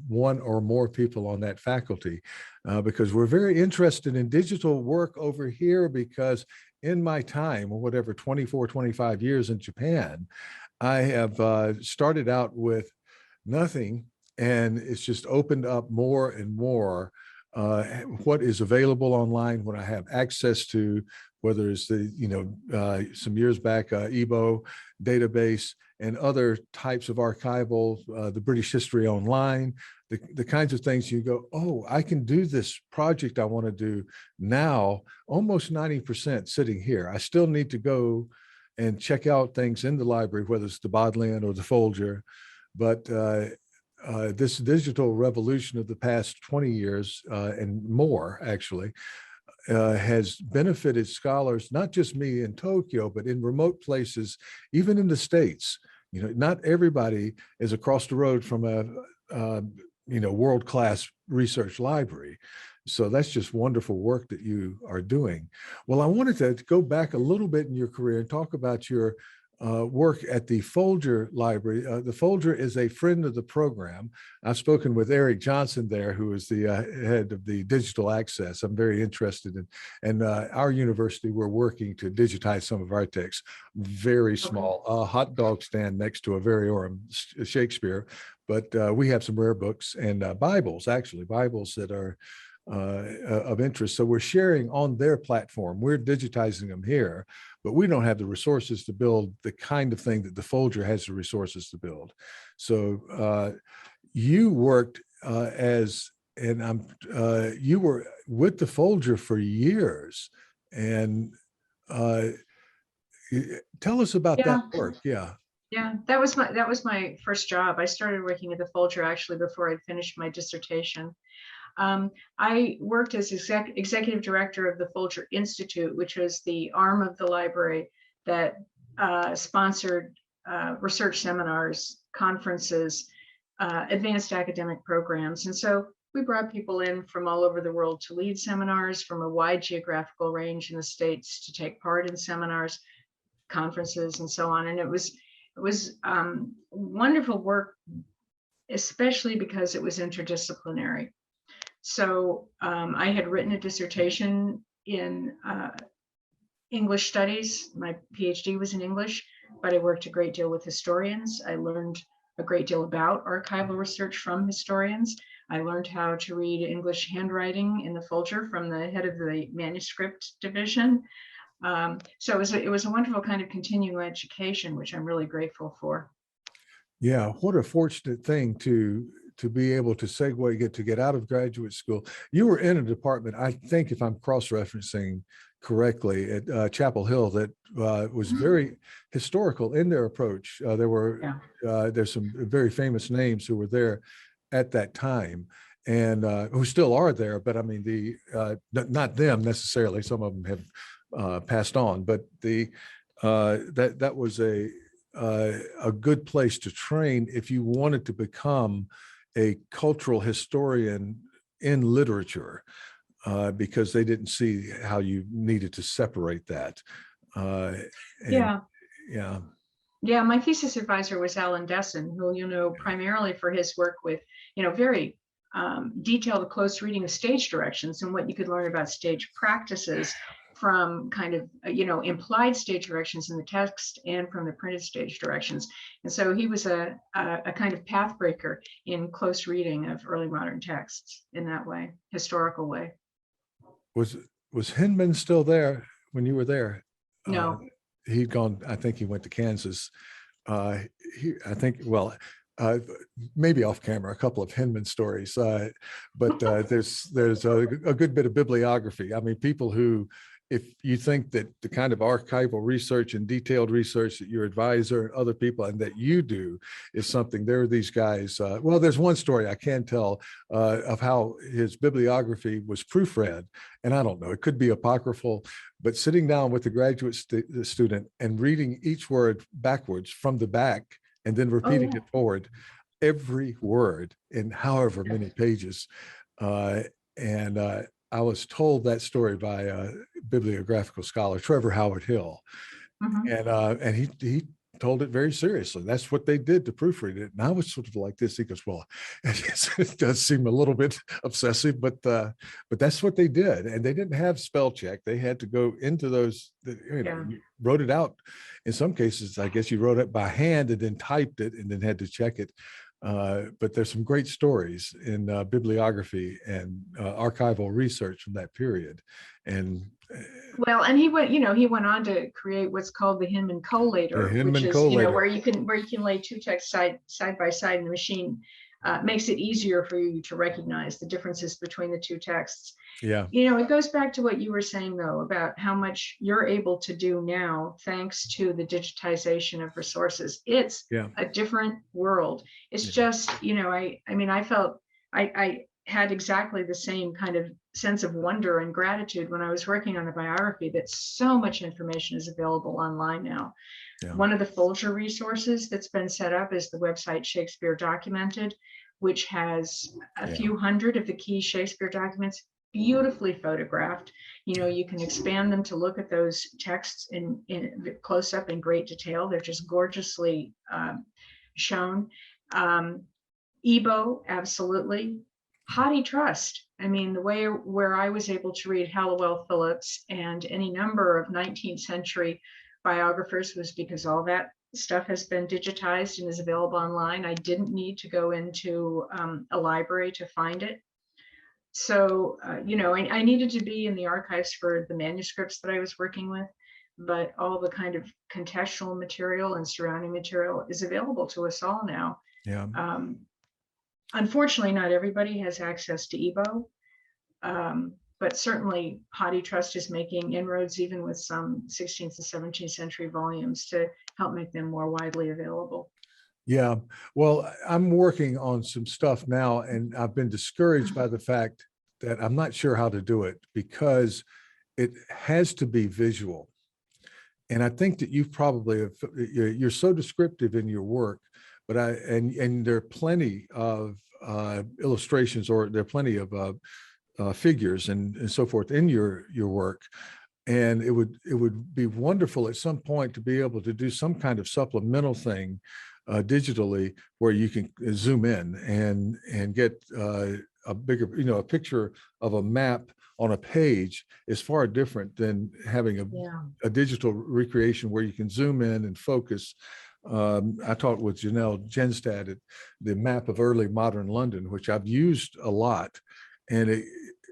one or more people on that faculty because we're very interested in digital work over here, because in my time, or whatever, 24, 25 years in Japan, I have started out with nothing, and it's just opened up more and more what is available online, what I have access to, whether it's the, some years back, EBO database and other types of archival, the British History Online, the kinds of things you go, oh, I can do this project I want to do now, almost 90% sitting here. I still need to go and check out things in the library, whether it's the Bodleian or the Folger, but this digital revolution of the past 20 years and more, actually, has benefited scholars, not just me in Tokyo, but in remote places, even in the States. Not everybody is across the road from a world-class research library. So that's just wonderful work that you are doing. Well, I wanted to go back a little bit in your career and talk about your work at the Folger Library. The Folger is a friend of the program. I've spoken with Eric Johnson there, who is the head of the digital access. I'm very interested in, and our university, we're working to digitize some of our texts. Very small, hot dog stand next to a Variorum Shakespeare, but we have some rare books and Bibles, actually, Bibles that are of interest. So we're sharing on their platform. We're digitizing them here, but we don't have the resources to build the kind of thing that the Folger has the resources to build. So you worked you were with the Folger for years, and tell us about that work. Yeah. Yeah, that was my first job. I started working at the Folger actually before I'd finished my dissertation. I worked as executive director of the Folger Institute, which was the arm of the library that sponsored research seminars, conferences, advanced academic programs. And so we brought people in from all over the world to lead seminars, from a wide geographical range in the States to take part in seminars, conferences, and so on. And it was wonderful work, especially because it was interdisciplinary. So I had written a dissertation in English studies. My PhD was in English, but I worked a great deal with historians. I learned a great deal about archival research from historians. I learned how to read English handwriting in the Folger from the head of the manuscript division. So it was a wonderful kind of continuing education, which I'm really grateful for. Yeah, what a fortunate thing to be able to segue, to get out of graduate school. You were in a department, I think, if I'm cross-referencing correctly, at Chapel Hill that was very historical in their approach. There's some very famous names who were there at that time and who still are there, but I mean, not them necessarily. Some of them have passed on, but that was a good place to train if you wanted to become a cultural historian in literature, because they didn't see how you needed to separate that. Yeah. My thesis advisor was Alan Desson, who primarily for his work with very detailed close reading of stage directions and what you could learn about stage practices from kind of implied stage directions in the text and from the printed stage directions. And so he was a kind of pathbreaker in close reading of early modern texts in that way, historical way. Was Hinman still there when you were there? No. He'd gone, I think he went to Kansas. Maybe off camera, a couple of Hinman stories, but there's a good bit of bibliography. I mean, people who, if you think that the kind of archival research and detailed research that your advisor and other people and that you do is something, there are these guys. Well, there's one story I can tell of how his bibliography was proofread, and I don't know, it could be apocryphal, but sitting down with the graduate student and reading each word backwards from the back and then repeating it forward, every word in however many pages. I was told that story by a bibliographical scholar, Trevor Howard Hill, and he told it very seriously. That's what they did to proofread it. And I was sort of like this. He goes, well, it does seem a little bit obsessive, but that's what they did. And they didn't have spell check. They had to go into those, you wrote it out. In some cases, I guess you wrote it by hand and then typed it and then had to check it. But there's some great stories in bibliography and archival research from that period. And well, and he went on to create what's called the Hinman collator, which is where you can lay two texts side by side, and the machine makes it easier for you to recognize the differences between the two texts. Yeah. It goes back to what you were saying, though, about how much you're able to do now thanks to the digitization of resources. It's a different world. It's just, I felt I had exactly the same kind of sense of wonder and gratitude when I was working on the biography, that so much information is available online now. Yeah. One of the Folger resources that's been set up is the website Shakespeare Documented, which has a few hundred of the key Shakespeare documents beautifully photographed. You can expand them to look at those texts in close up in great detail. They're just gorgeously shown. Ebo, absolutely. Haughty Trust. The way where I was able to read Halliwell Phillips and any number of 19th century biographers was because all that stuff has been digitized and is available online. I didn't need to go into a library to find it. So, I needed to be in the archives for the manuscripts that I was working with, but all the kind of contextual material and surrounding material is available to us all now. Yeah. Unfortunately, not everybody has access to Ebo, but certainly Haughty Trust is making inroads even with some 16th and 17th century volumes to help make them more widely available. Yeah, well, I'm working on some stuff now, and I've been discouraged by the fact that I'm not sure how to do it because it has to be visual. And I think that you're so descriptive in your work, but and there are plenty of illustrations, or there are plenty of figures and so forth in your work. And it would be wonderful at some point to be able to do some kind of supplemental thing digitally, where you can zoom in and get a bigger, a picture of a map on a page is far different than having a digital recreation where you can zoom in and focus. I talked with Janelle Genstad at the map of early modern London, which I've used a lot, and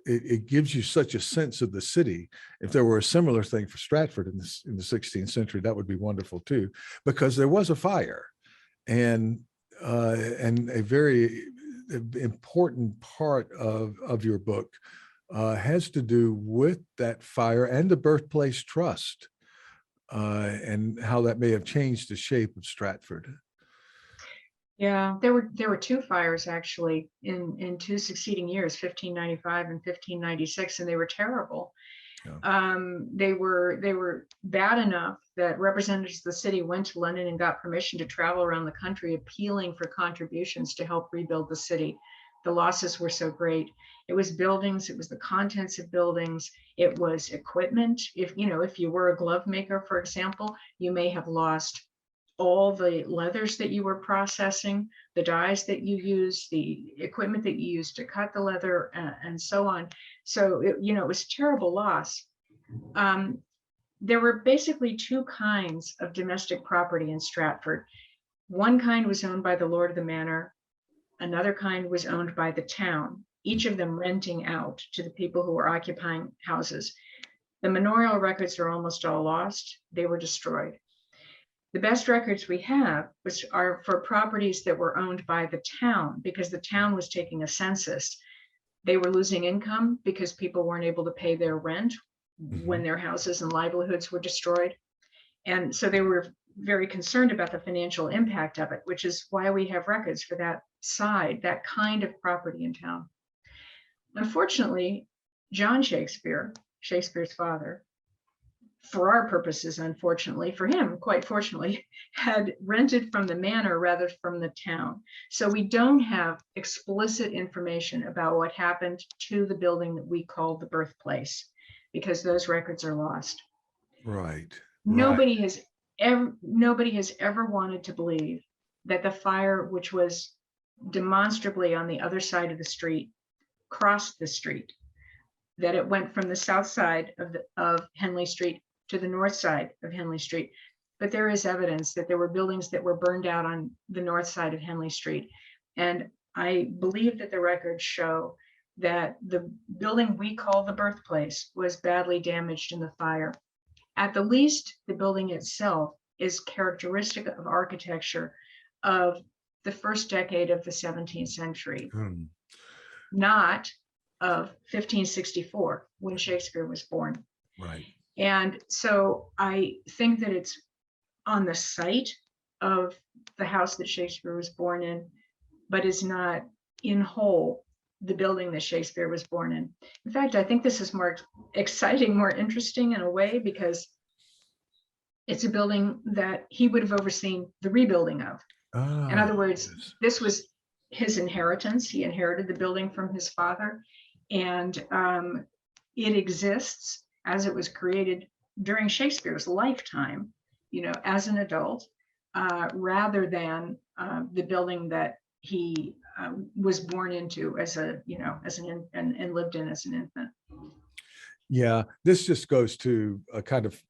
it gives you such a sense of the city. If there were a similar thing for Stratford in the 16th century, that would be wonderful too, because there was a fire, and a very important part of your book has to do with that fire and the Birthplace Trust, and how that may have changed the shape of Stratford. Yeah, there were two fires actually in two succeeding years, 1595 and 1596, and they were terrible. Yeah. They were bad enough that representatives of the city went to London and got permission to travel around the country appealing for contributions to help rebuild the city. The losses were so great. It was buildings, it was the contents of buildings, it was equipment. If you were a glove maker, for example, you may have lost all the leathers that you were processing, the dyes that you used, the equipment that you used to cut the leather, and so on. So, it was a terrible loss. There were basically two kinds of domestic property in Stratford. One kind was owned by the lord of the manor. Another kind was owned by the town, each of them renting out to the people who were occupying houses. The manorial records are almost all lost. They were destroyed. The best records we have are for properties that were owned by the town, because the town was taking a census. They were losing income because people weren't able to pay their rent when their houses and livelihoods were destroyed. And so they were very concerned about the financial impact of it, which is why we have records for that kind of property in town. Unfortunately, John Shakespeare, Shakespeare's father, for our purposes, unfortunately, for him, quite fortunately, had rented from the manor rather from the town. So we don't have explicit information about what happened to the building that we call the Birthplace, because those records are lost. Right. Nobody has nobody has ever wanted to believe that the fire, which was demonstrably on the other side of the street, crossed the street, that it went from the south side of Henley Street to the north side of Henley Street. But there is evidence that there were buildings that were burned out on the north side of Henley Street. And I believe that the records show that the building we call the Birthplace was badly damaged in the fire. At the least, the building itself is characteristic of architecture of the first decade of the 17th century, not of 1564, when Shakespeare was born. Right. And so I think that it's on the site of the house that Shakespeare was born in, but is not in whole the building that Shakespeare was born in. In fact, I think this is more exciting, more interesting in a way, because it's a building that he would have overseen the rebuilding of. In other words, yes. this was his inheritance. He inherited the building from his father, and it exists as it was created during Shakespeare's lifetime, as an adult, rather than the building that he was born into as and lived in as an infant. Yeah, this just goes to a kind of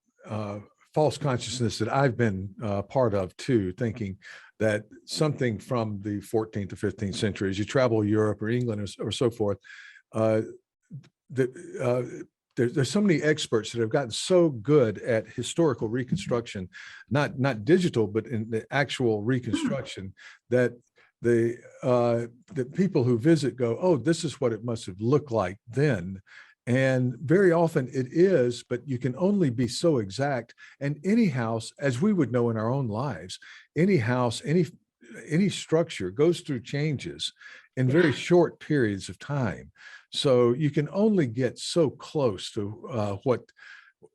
false consciousness that I've been part of too, thinking that something from the 14th or 15th century, as you travel Europe or England or so forth, there's so many experts that have gotten so good at historical reconstruction, not digital, but in the actual reconstruction, that the people who visit go, oh, this is what it must have looked like then. And very often it is, but you can only be so exact. And any house, as we would know in our own lives, any house, any structure goes through changes in very short periods of time. So you can only get so close to what,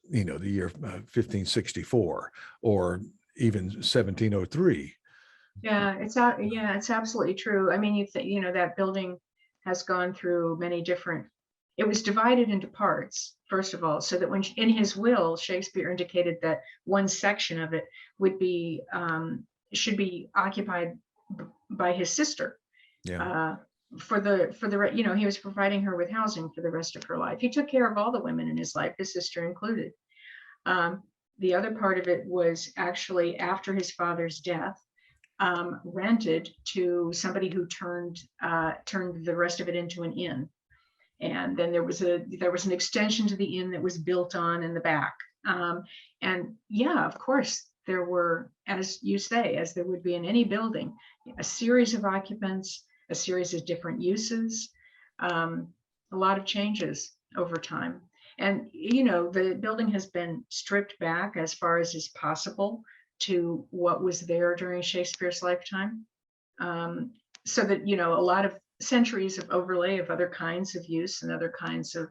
the year 1564 or even 1703. Yeah, it's absolutely true. I mean, that building has gone through many different. It was divided into parts, first of all, so that when in his will, Shakespeare indicated that one section of it should be occupied by his sister. Yeah. He was providing her with housing for the rest of her life. He took care of all the women in his life, his sister included. The other part of it was actually after his father's death, rented to somebody who turned the rest of it into an inn. And then there was an extension to the inn that was built on in the back. And yeah, of course, there were, as you say, as there would be in any building, a series of occupants, a series of different uses, a lot of changes over time. And, the building has been stripped back as far as is possible to what was there during Shakespeare's lifetime. So that, a lot of centuries of overlay of other kinds of use and other kinds of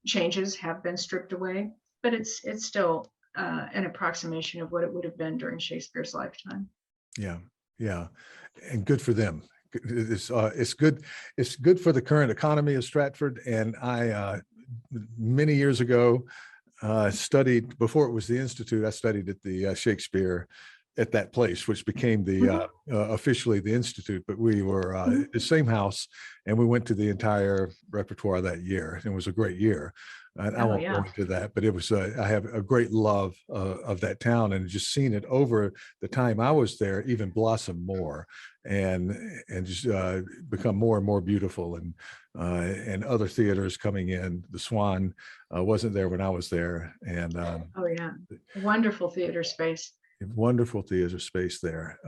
changes have been stripped away, but it's still an approximation of what it would have been during Shakespeare's lifetime. Yeah, and good for them. It's good. It's good for the current economy of Stratford. And I, many years ago, studied, before it was the Institute, I studied at the Shakespeare at that place, which became the officially the Institute, but we were the same house, and we went to the entire repertoire that year. It was a great year. And I won't go into that, but it was, I have a great love of that town, and just seeing it over the time I was there even blossom more and just become more and more beautiful. And other theaters coming in. The Swan wasn't there when I was there. And wonderful theater space. Wonderful theater space there.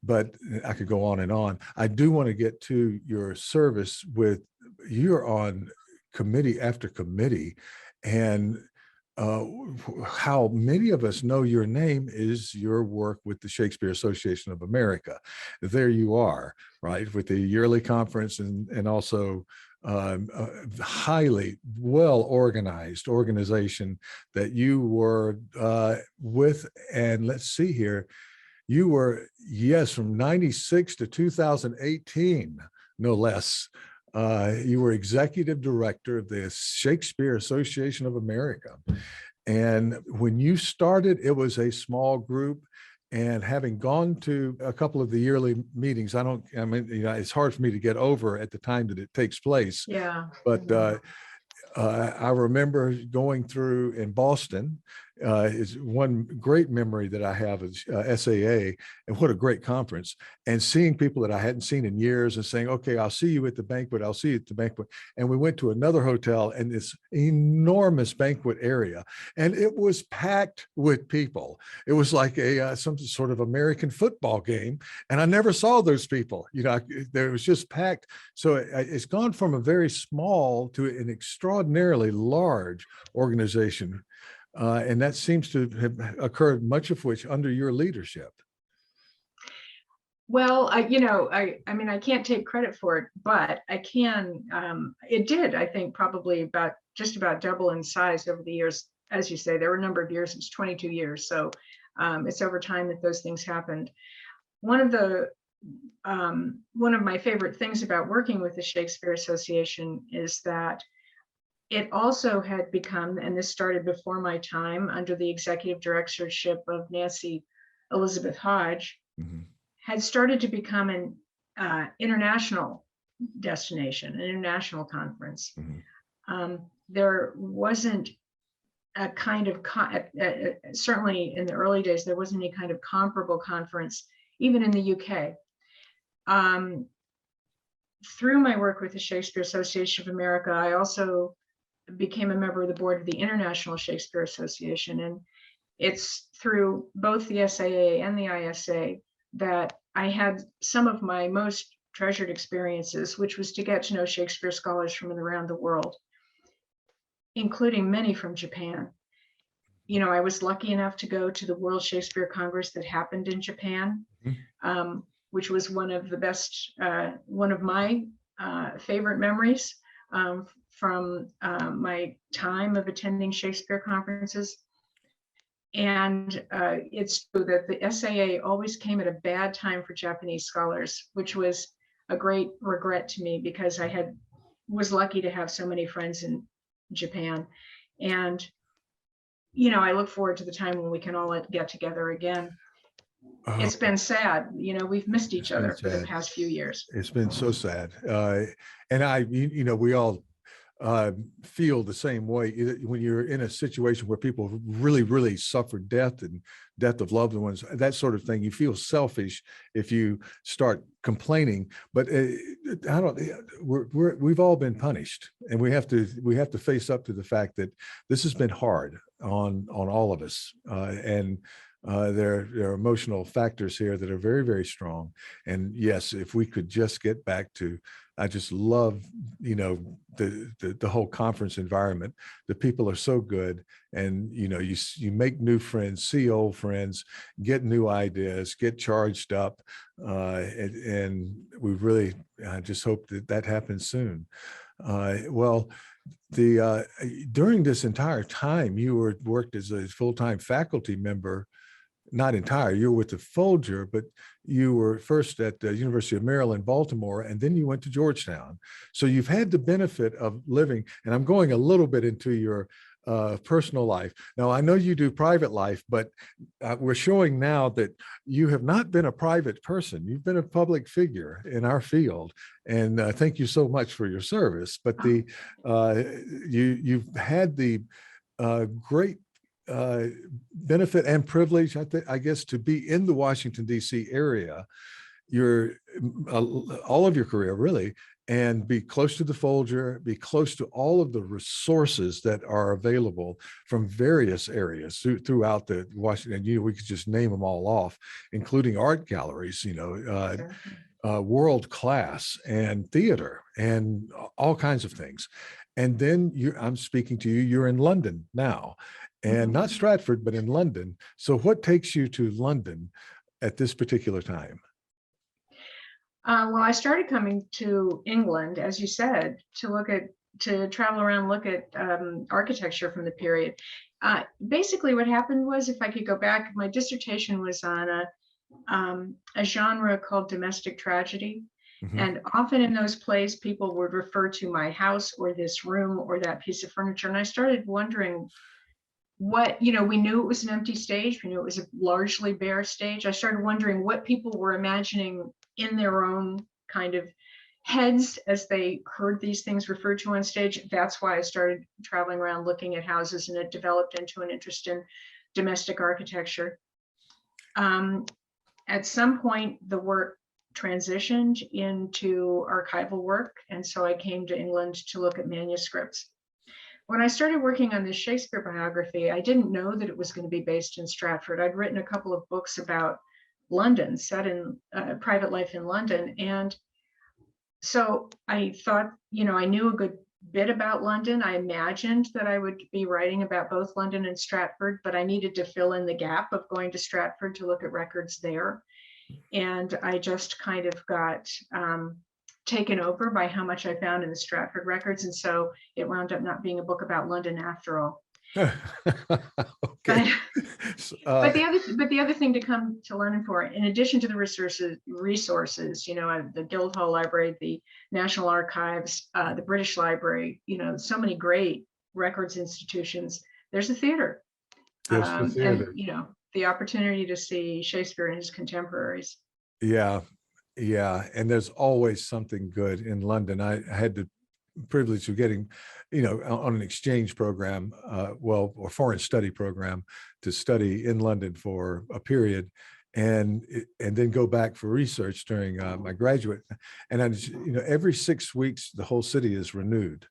But I could go on and on. I do want to get to your service with, you're on committee after committee, and how many of us know your name is your work with the Shakespeare Association of America. There you are, right, with the yearly conference, and also a highly well organized organization that you were with. And let's see here, you were, yes, from 96 to 2018, no less. You were executive director of the Shakespeare Association of America. And when you started, it was a small group. And having gone to a couple of the yearly meetings, it's hard for me to get over at the time that it takes place. Yeah. But I remember going through in Boston. Is one great memory that I have is SAA, and what a great conference, and seeing people that I hadn't seen in years and saying, okay, I'll see you at the banquet. I'll see you at the banquet. And we went to another hotel in this enormous banquet area, and it was packed with people. It was like some sort of American football game. And I never saw those people, there was just packed. So it's gone from a very small to an extraordinarily large organization. And that seems to have occurred, much of which under your leadership. Well, I can't take credit for it, but I can. It did, I think, probably just about double in size over the years. As you say, there were a number of years. It's 22 years, so it's over time that those things happened. One of my favorite things about working with the Shakespeare Association is that it also had become, and this started before my time, under the executive directorship of Nancy Elizabeth Hodge, had started to become an international destination, an international conference. There wasn't a kind of, certainly in the early days, there wasn't any kind of comparable conference, even in the UK. Through my work with the Shakespeare Association of America, I also became a member of the board of the International Shakespeare Association. And it's through both the SAA and the ISA that I had some of my most treasured experiences, which was to get to know Shakespeare scholars from around the world, including many from Japan. I was lucky enough to go to the World Shakespeare Congress that happened in Japan, which was one of my favorite memories from my time of attending Shakespeare conferences. And it's true that the SAA always came at a bad time for Japanese scholars, which was a great regret to me, because I was lucky to have so many friends in Japan. And, I look forward to the time when we can all get together again. It's been sad. We've missed each other for the past few years. It's been so sad. And we all feel the same way when you're in a situation where people really, really suffer death and death of loved ones, that sort of thing. You feel selfish if you start complaining, but we've all been punished, and we have to face up to the fact that this has been hard on all of us, and there are emotional factors here that are very, very strong. And yes, if we could just get back to, I just love, the whole conference environment. The people are so good, and you make new friends, see old friends, get new ideas, get charged up, and we really, I just hope that happens soon. Well, during this entire time, you worked as a full-time faculty member. Not entire, you were with the Folger, but you were first at the University of Maryland, Baltimore, and then you went to Georgetown. So you've had the benefit of living, and I'm going a little bit into your personal life. Now, I know you do private life, but we're showing now that you have not been a private person. You've been a public figure in our field, and thank you so much for your service. But you've had the great benefit and privilege, I guess, to be in the Washington, D.C. area, all of your career, really, and be close to the Folger, be close to all of the resources that are available from various areas throughout the Washington. We could just name them all off, including art galleries, world class, and theater, and all kinds of things. And then I'm speaking to you, you're in London now. And not Stratford, but in London. So what takes you to London at this particular time? Well, I started coming to England, as you said, to travel around, look at architecture from the period. Basically, what happened was, if I could go back, my dissertation was on a genre called domestic tragedy. And often in those plays, people would refer to my house or this room or that piece of furniture. And I started wondering, what, we knew it was an empty stage. We knew it was a largely bare stage. I started wondering what people were imagining in their own kind of heads as they heard these things referred to on stage. That's why I started traveling around looking at houses, and it developed into an interest in domestic architecture. At some point, the work transitioned into archival work, and so I came to England to look at manuscripts. When I started working on this Shakespeare biography, I didn't know that it was going to be based in Stratford. I'd written a couple of books about London, set in private life in London. And so I thought, I knew a good bit about London. I imagined that I would be writing about both London and Stratford, but I needed to fill in the gap of going to Stratford to look at records there. And I just kind of got taken over by how much I found in the Stratford records. And so it wound up not being a book about London after all. Okay. But the other thing to come to London for, in addition to the resources, the Guildhall Library, the National Archives, the British Library, so many great records institutions. There's a theater, There's the theater. and the opportunity to see Shakespeare and his contemporaries. Yeah, and there's always something good in London. I had the privilege of getting, on an exchange program, or foreign study program, to study in London for a period, and then go back for research during my graduate. And every 6 weeks, the whole city is renewed.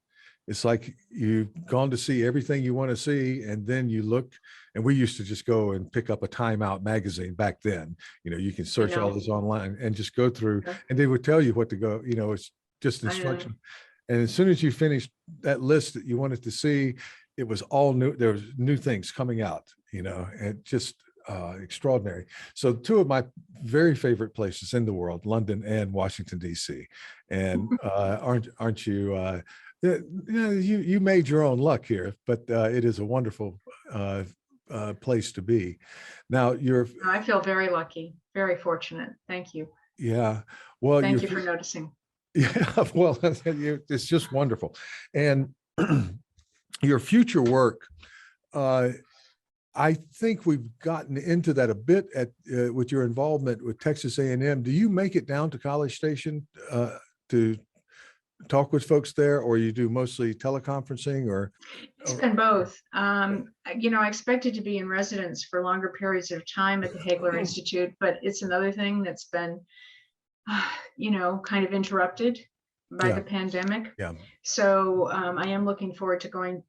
It's like you've gone to see everything you want to see, and then you look. And we used to just go and pick up a Time Out magazine back then. You can search all this online and just go through, and they would tell you what to go. It's just instruction. And as soon as you finished that list that you wanted to see, it was all new. There was new things coming out, and just extraordinary. So two of my very favorite places in the world, London and Washington, D.C. And aren't you? You made your own luck here, but it is a wonderful place to be. Now I feel very lucky, very fortunate. Thank you. Yeah. Well, thank you for noticing. Yeah. Well, it's just wonderful. And your future work, I think we've gotten into that a bit with your involvement with Texas A&M. Do you make it down to College Station to talk with folks there, or you do mostly teleconferencing? Or it's been both. I expected to be in residence for longer periods of time at the Hagler Institute, but it's another thing that's been kind of interrupted by the pandemic. Yeah. So I am looking forward to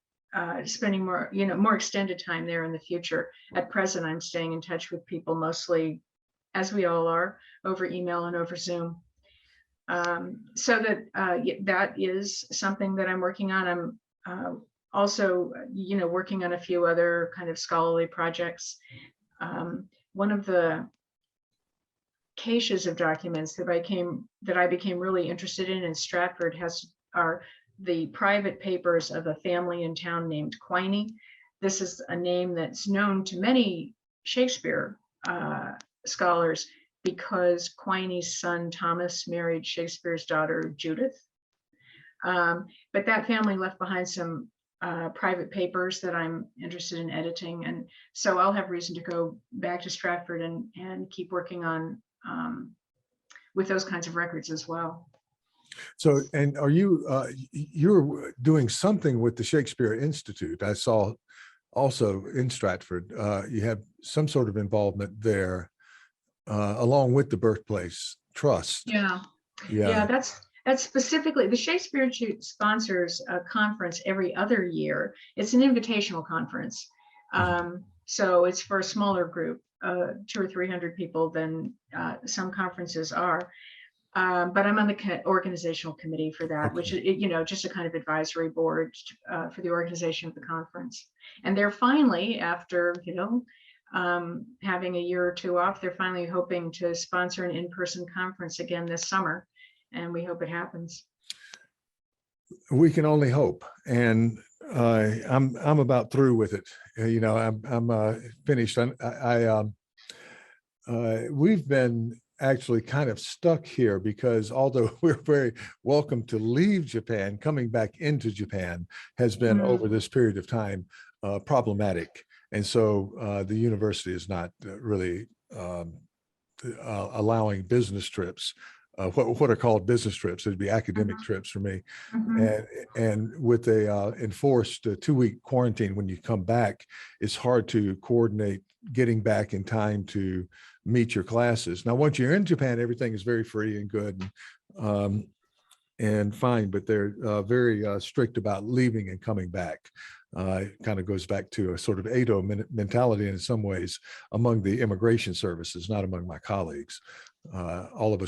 spending more extended time there in the future. At present, I'm staying in touch with people mostly, as we all are, over email and over Zoom. So that is something that I'm working on. I'm also, working on a few other kind of scholarly projects. One of the caches of documents that I became really interested in Stratford are the private papers of a family in town named Quiney. This is a name that's known to many Shakespeare scholars, because Quiney's son Thomas married Shakespeare's daughter Judith. But that family left behind some private papers that I'm interested in editing, and so I'll have reason to go back to Stratford and keep working on with those kinds of records as well. So, and are you're doing something with the Shakespeare Institute? I saw also in Stratford, you have some sort of involvement there, along with the Birthplace Trust. Yeah. That's specifically, the Shakespeare Institute sponsors a conference every other year. It's an invitational conference. So it's for a smaller group, 200 or 300 people than some conferences are. But I'm on the organizational committee for that, which is, just a kind of advisory board for the organization of the conference. And they're finally, after, having a year or two off, they're finally hoping to sponsor an in-person conference again this summer. And we hope it happens. We can only hope. And I'm about through with it. I'm finished. We've been actually kind of stuck here because although we're very welcome to leave Japan, coming back into Japan has been over this period of time problematic. And so the university is not really allowing business trips, what are called business trips. It'd be academic trips for me. And with a enforced 2-week quarantine, when you come back, it's hard to coordinate getting back in time to meet your classes. Now, once you're in Japan, everything is very free and good and fine, but they're very strict about leaving and coming back. It kind of goes back to a sort of Edo mentality in some ways among the immigration services, not among my colleagues. All of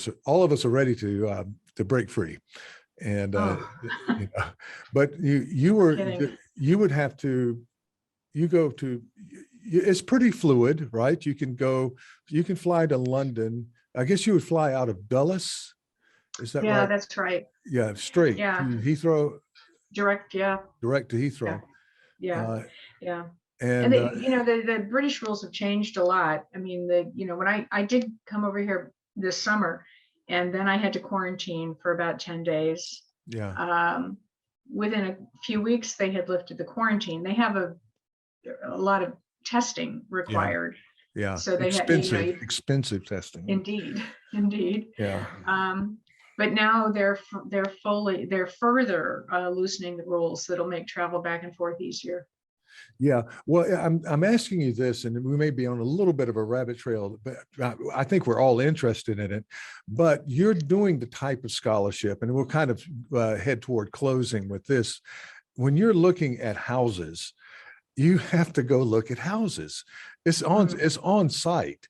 us are ready to break free, and you know, but you would have to go to. It's pretty fluid, right? You can fly to London. I guess you would fly out of Dulles. Is that right? Yeah, that's right. Yeah, straight to Heathrow. Direct, yeah. Direct to Heathrow. Yeah. Yeah. And the British rules have changed a lot. I mean, when I did come over here this summer, and then I had to quarantine for about 10 days. Yeah. Within a few weeks, they had lifted the quarantine. They have a lot of testing required. Yeah. So they expensive testing. Indeed. Yeah. But now they're further loosening the rules that'll make travel back and forth easier. Yeah, well, I'm asking you this, and we may be on a little bit of a rabbit trail, but I think we're all interested in it. But you're doing the type of scholarship, and we'll kind of head toward closing with this. When you're looking at houses, you have to go look at houses. It's on site.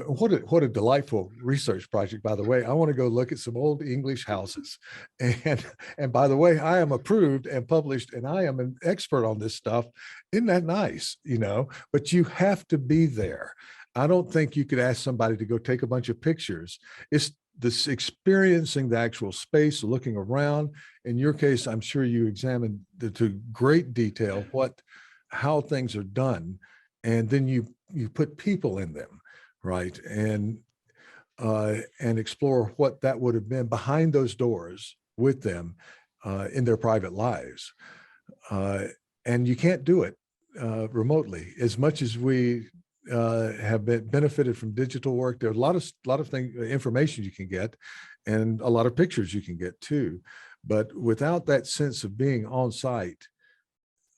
What a delightful research project, by the way. I want to go look at some old English houses. And by the way, I am approved and published, and I am an expert on this stuff. Isn't that nice? But you have to be there. I don't think you could ask somebody to go take a bunch of pictures. It's this experiencing the actual space, looking around. In your case, I'm sure you examined to great detail how things are done. And then you put people in them. Right. And explore what that would have been behind those doors with them in their private lives. And you can't do it remotely. As much as we have benefited from digital work, there are a lot of things, information you can get, and a lot of pictures you can get too. But without that sense of being on site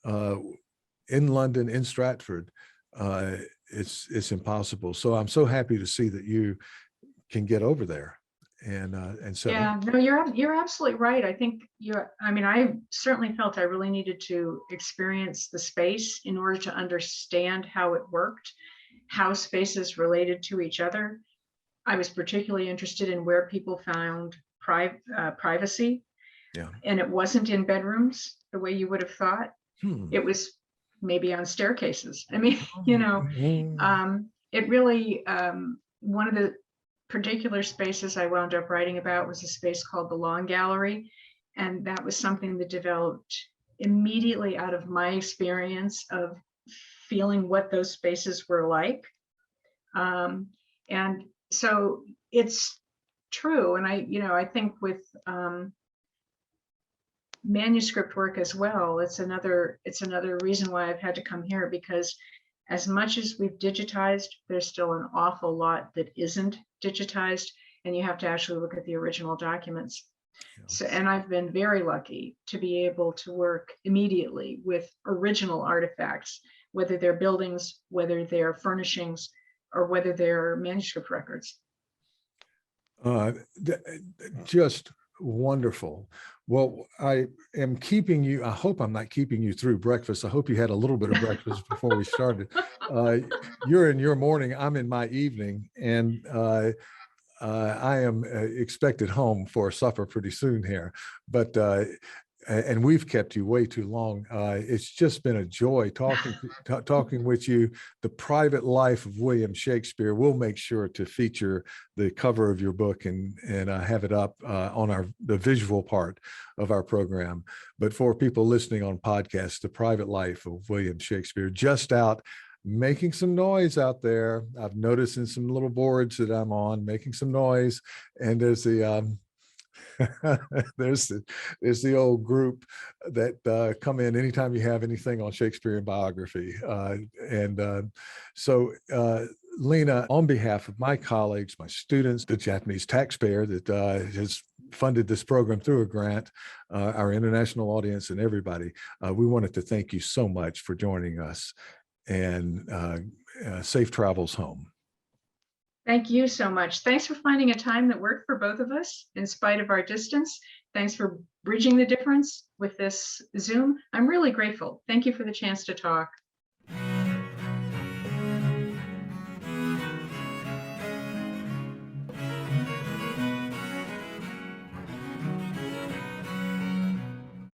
in London, in Stratford, it's impossible. So I'm so happy to see that you can get over there and so. Yeah, no, you're absolutely right. I think I certainly felt I really needed to experience the space in order to understand how it worked, how spaces related to each other. I was particularly interested in where people found privacy. Yeah. And it wasn't in bedrooms the way you would have thought. It was maybe on staircases. I mean, it really, one of the particular spaces I wound up writing about was a space called the Lawn Gallery. And that was something that developed immediately out of my experience of feeling what those spaces were like. And so it's true. And I think with manuscript work as well, it's another reason why I've had to come here, because as much as we've digitized, there's still an awful lot that isn't digitized, and you have to actually look at the original documents. Yeah. So, and I've been very lucky to be able to work immediately with original artifacts, whether they're buildings, whether they're furnishings, or whether they're manuscript records. Just wonderful. Well, I am keeping you, I hope I'm not keeping you through breakfast. I hope you had a little bit of breakfast before we started. You're in your morning, I'm in my evening, and I am expected home for supper pretty soon here. But and we've kept you way too long. It's just been a joy talking with you. The Private Life of William Shakespeare. We'll make sure to feature the cover of your book and have it up on the visual part of our program. But for people listening on podcasts, The Private Life of William Shakespeare, just out, making some noise out there. I've noticed in some little boards that I'm on, making some noise. And there's There's the old group that come in anytime you have anything on Shakespearean biography. Lena, on behalf of my colleagues, my students, the Japanese taxpayer that has funded this program through a grant, our international audience, and everybody, we wanted to thank you so much for joining us, and safe travels home. Thank you so much. Thanks for finding a time that worked for both of us in spite of our distance. Thanks for bridging the difference with this Zoom. I'm really grateful. Thank you for the chance to talk.